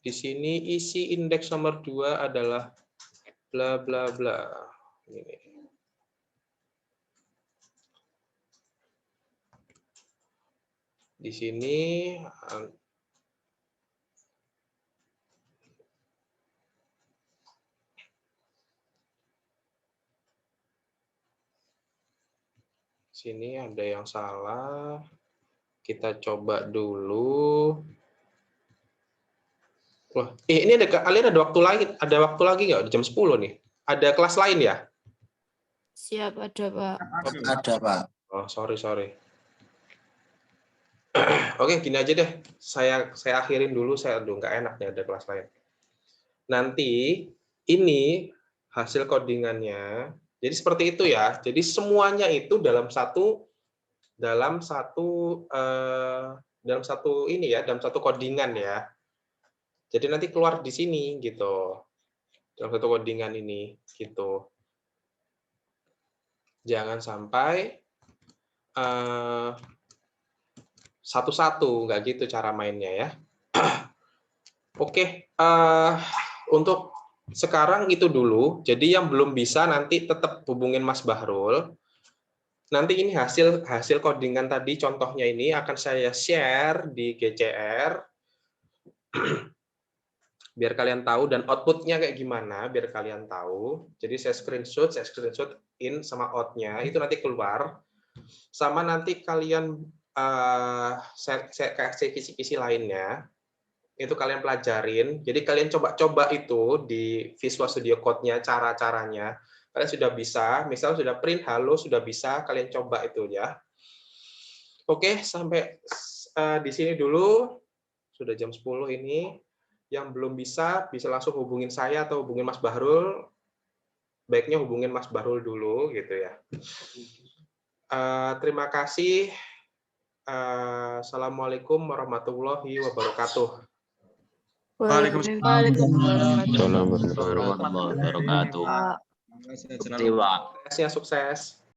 Di sini isi indeks nomor 2 adalah bla bla bla. Ini. Di sini Sini ada yang salah. Kita coba dulu. Wah, ini kalian ada waktu lagi nggak? Jam 10 nih. Ada kelas lain ya? Siap, ada Pak. Ada, Pak. Oh, sorry. Oke, gini aja deh. Saya akhirin dulu. Nggak enak nih ada kelas lain. Nanti ini hasil codingannya. Jadi seperti itu ya. Jadi semuanya itu dalam satu codingan ya. Jadi nanti keluar di sini gitu. Dalam satu codingan ini gitu. Jangan sampai satu-satu, nggak gitu cara mainnya ya. Oke, untuk sekarang itu dulu. Jadi yang belum bisa nanti tetap hubungin Mas Bahrul. Nanti ini hasil codingan tadi, contohnya ini akan saya share di GCR. Biar kalian tahu, dan outputnya kayak gimana, biar kalian tahu. Jadi saya screenshot in sama out-nya, itu nanti keluar. Sama nanti kalian, saya kasih kisi-kisi lainnya, itu kalian pelajarin. Jadi kalian coba-coba itu di Visual Studio Code-nya, cara-caranya. Kalian sudah bisa, misal sudah print, halo, sudah bisa, kalian coba itu ya. Oke, sampai di sini dulu. Sudah jam 10 ini. Yang belum bisa langsung hubungin saya atau hubungin Mas Bahrul. Baiknya hubungin Mas Bahrul dulu, gitu ya. Terima kasih. Assalamualaikum warahmatullahi wabarakatuh. Waalaikumsalam warahmatullahi wabarakatuh. Terima kasih, sukses.